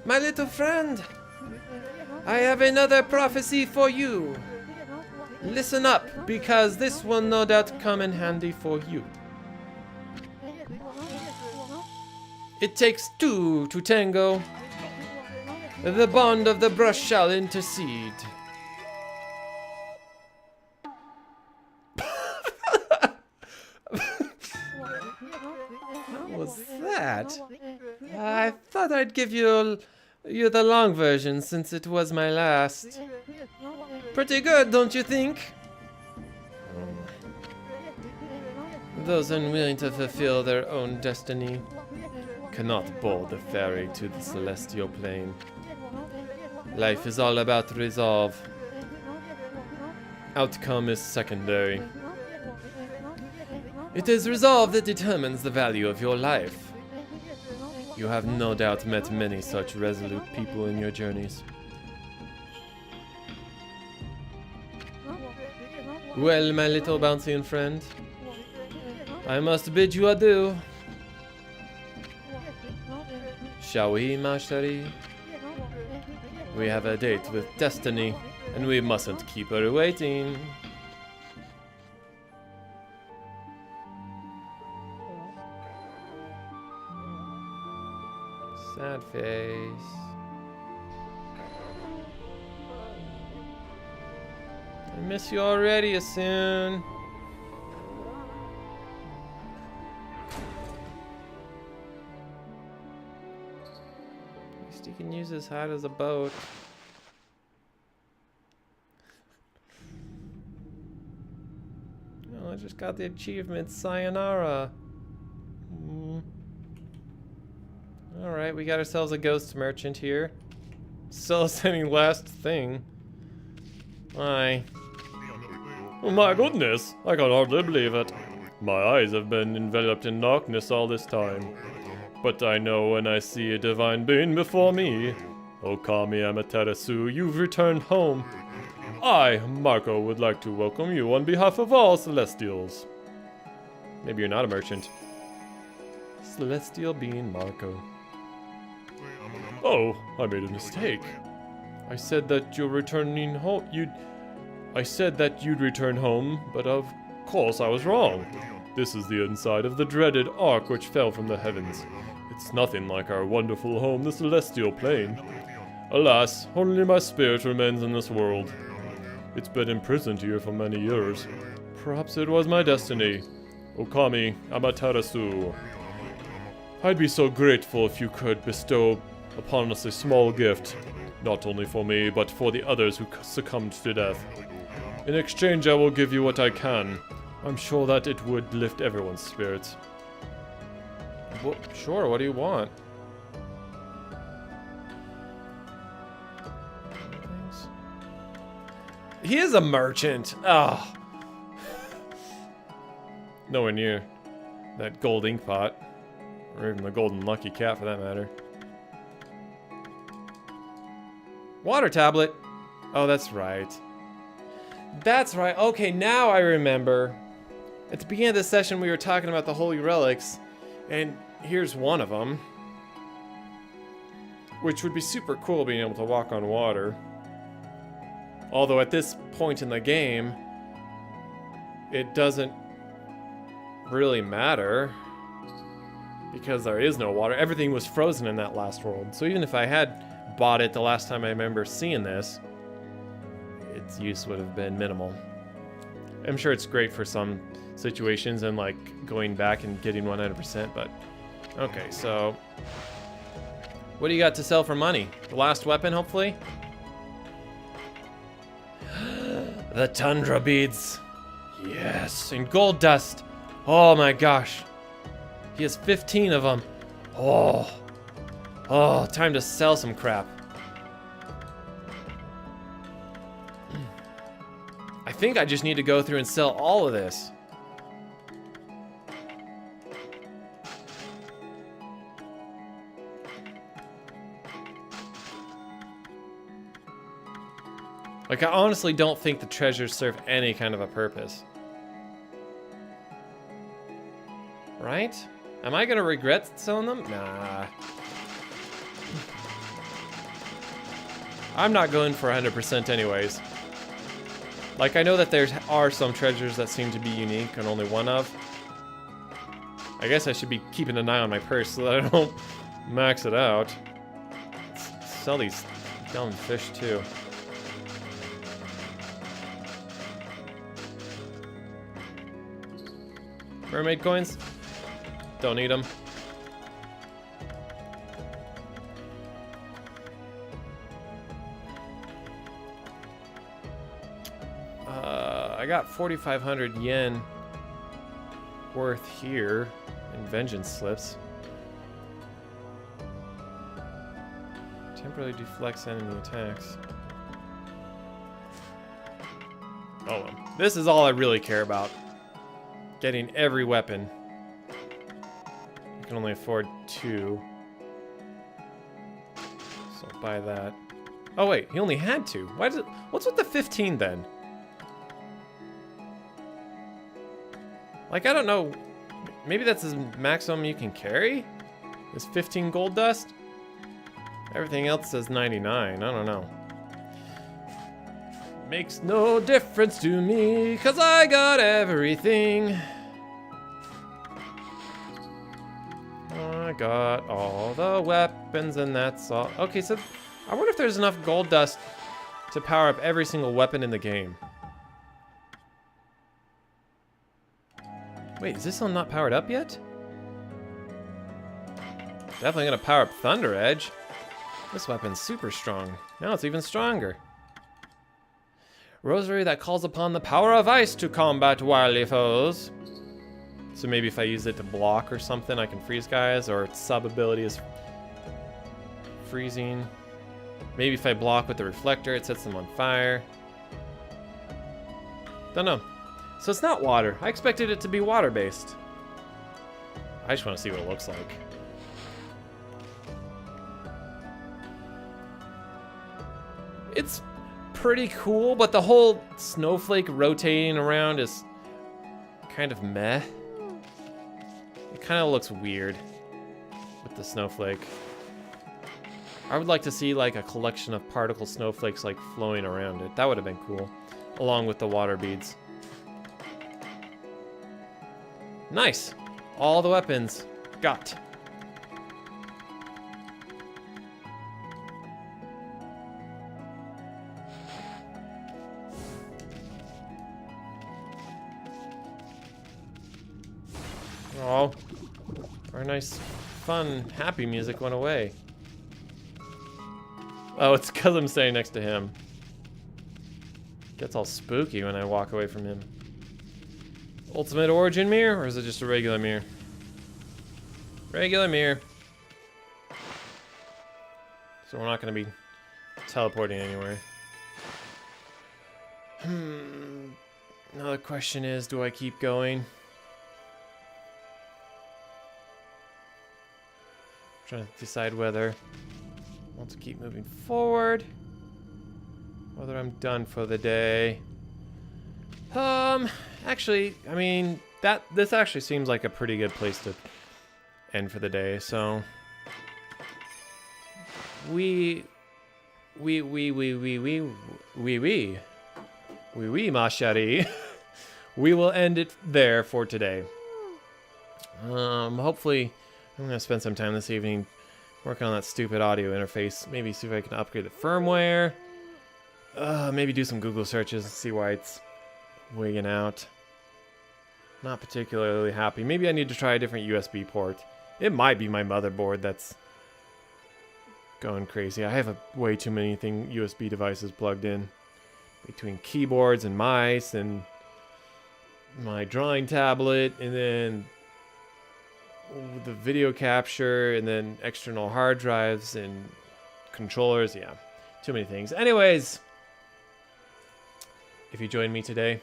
My little friend, I have another prophecy for you. Listen up, because this will no doubt come in handy for you. It takes two to tango. The bond of the brush shall intercede. What was that? I thought I'd give you the long version since it was my last. Pretty good, don't you think? Those unwilling to fulfill their own destiny cannot board the ferry to the celestial plane. Life is all about resolve. Outcome is secondary. It is resolve that determines the value of your life. You have no doubt met many such resolute people in your journeys. Well, my little bouncing friend, I must bid you adieu. Shall we, ma chérie? We have a date with destiny, and we mustn't keep her waiting. Sad face. I miss you already, Asun. At least he can use his hat as a boat. Oh, I just got the achievement, sayonara. Alright, we got ourselves a ghost merchant here. Sell us any last thing. Aye. Oh my goodness, I can hardly believe it. My eyes have been enveloped in darkness all this time. But I know when I see a divine being before me. Okami Amaterasu, you've returned home. I, Marco, would like to welcome you on behalf of all Celestials. Maybe you're not a merchant. Celestial being Marco. Oh, I made a mistake. I said that you're returning home. I said that you'd return home, but of course I was wrong. This is the inside of the dreaded ark which fell from the heavens. It's nothing like our wonderful home, the celestial plane. Alas, only my spirit remains in this world. It's been imprisoned here for many years. Perhaps it was my destiny. Okami Amaterasu. I'd be so grateful if you could bestow upon us a small gift, not only for me, but for the others who succumbed to death. In exchange, I will give you what I can. I'm sure that it would lift everyone's spirits. Well, sure, what do you want? He is a merchant. Oh. Nowhere near that gold ink pot. Or even the golden lucky cat for that matter. Water tablet. Oh, that's right. That's right. Okay, now I remember. At the beginning of the session, we were talking about the holy relics. And here's one of them. Which would be super cool, being able to walk on water. Although at this point in the game, it doesn't really matter. Because there is no water. Everything was frozen in that last world. So even if I had bought it the last time I remember seeing this, its use would have been minimal. I'm sure it's great for some situations and like going back and getting 100%, but okay, so what do you got to sell for money? The last weapon, hopefully? The tundra beads. Yes, and gold dust. Oh my gosh. He has 15 of them. Oh, time to sell some crap. I think I just need to go through and sell all of this. Like, I honestly don't think the treasures serve any kind of a purpose. Right? Am I gonna regret selling them? Nah. I'm not going for 100% anyways. Like, I know that there are some treasures that seem to be unique and only one of. I guess I should be keeping an eye on my purse so that I don't max it out. Sell these dumb fish too. Mermaid coins? Don't need them. I got 4,500 yen worth here in vengeance slips. Temporarily deflects enemy attacks. Oh well. This is all I really care about. Getting every weapon. I can only afford 2. So I'll buy that. Oh wait, he only had 2. Why does it, what's with the 15 then? Like, I don't know. Maybe that's the maximum you can carry? Is 15 gold dust? Everything else says 99. I don't know. Makes no difference to me, 'cause I got everything. I got all the weapons and that's all. Okay, so I wonder if there's enough gold dust to power up every single weapon in the game. Wait, is this still not powered up yet? Definitely gonna power up Thunder Edge. This weapon's super strong. Now it's even stronger. Rosary that calls upon the power of ice to combat wily foes. So maybe if I use it to block or something, I can freeze guys, or its sub ability is freezing. Maybe if I block with the reflector, it sets them on fire. Don't know. So it's not water. I expected it to be water-based. I just want to see what it looks like. It's pretty cool, but the whole snowflake rotating around is kind of meh. It kind of looks weird with the snowflake. I would like to see like a collection of particle snowflakes like flowing around it. That would have been cool, along with the water beads. Nice. All the weapons got. Oh, our nice, fun, happy music went away. Oh, it's because I'm standing next to him. Gets all spooky when I walk away from him. Ultimate Origin mirror, or is it just a regular mirror? Regular mirror. So we're not going to be teleporting anywhere. Another question is, do I keep going? Trying to decide whether I want to keep moving forward, whether I'm done for the day. Actually, I mean, this actually seems like a pretty good place to end for the day. So we, ma chérie. We will end it there for today. Hopefully, I'm gonna spend some time this evening working on that stupid audio interface. Maybe see if I can upgrade the firmware. Maybe do some Google searches and see why it's wigging out. Not particularly happy. Maybe I need to try a different USB port. It might be my motherboard that's going crazy. I have way too many USB devices plugged in. Between keyboards and mice and my drawing tablet and then the video capture and then external hard drives and controllers. Yeah, too many things. Anyways, if you joined me today,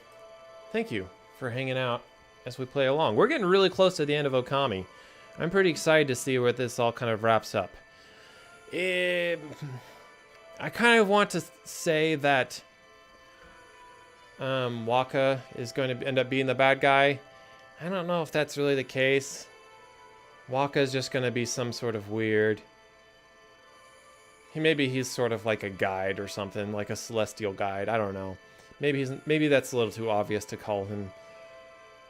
thank you for hanging out as we play along. We're getting really close to the end of Okami. I'm pretty excited to see where this all kind of wraps up. I kind of want to say that Waka is going to end up being the bad guy. I don't know if that's really the case. Waka is just going to be some sort of weird. Maybe he's sort of like a guide or something, like a celestial guide. I don't know. Maybe that's a little too obvious to call him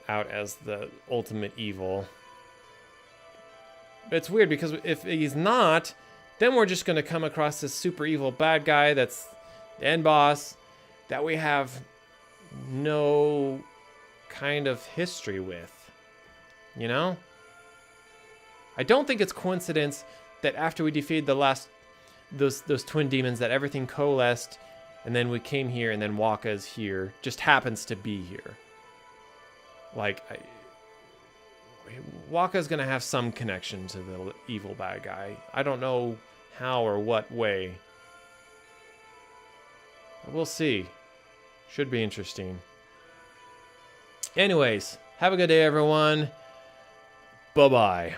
out as the ultimate evil. But it's weird because if he's not, then we're just going to come across this super evil bad guy that's the end boss that we have no kind of history with. You know? I don't think it's coincidence that after we defeated the last those twin demons that everything coalesced and then we came here, and then Waka's here. Just happens to be here. Like, Waka's gonna have some connection to the evil bad guy. I don't know how or what way. But we'll see. Should be interesting. Anyways, have a good day, everyone. Bye-bye.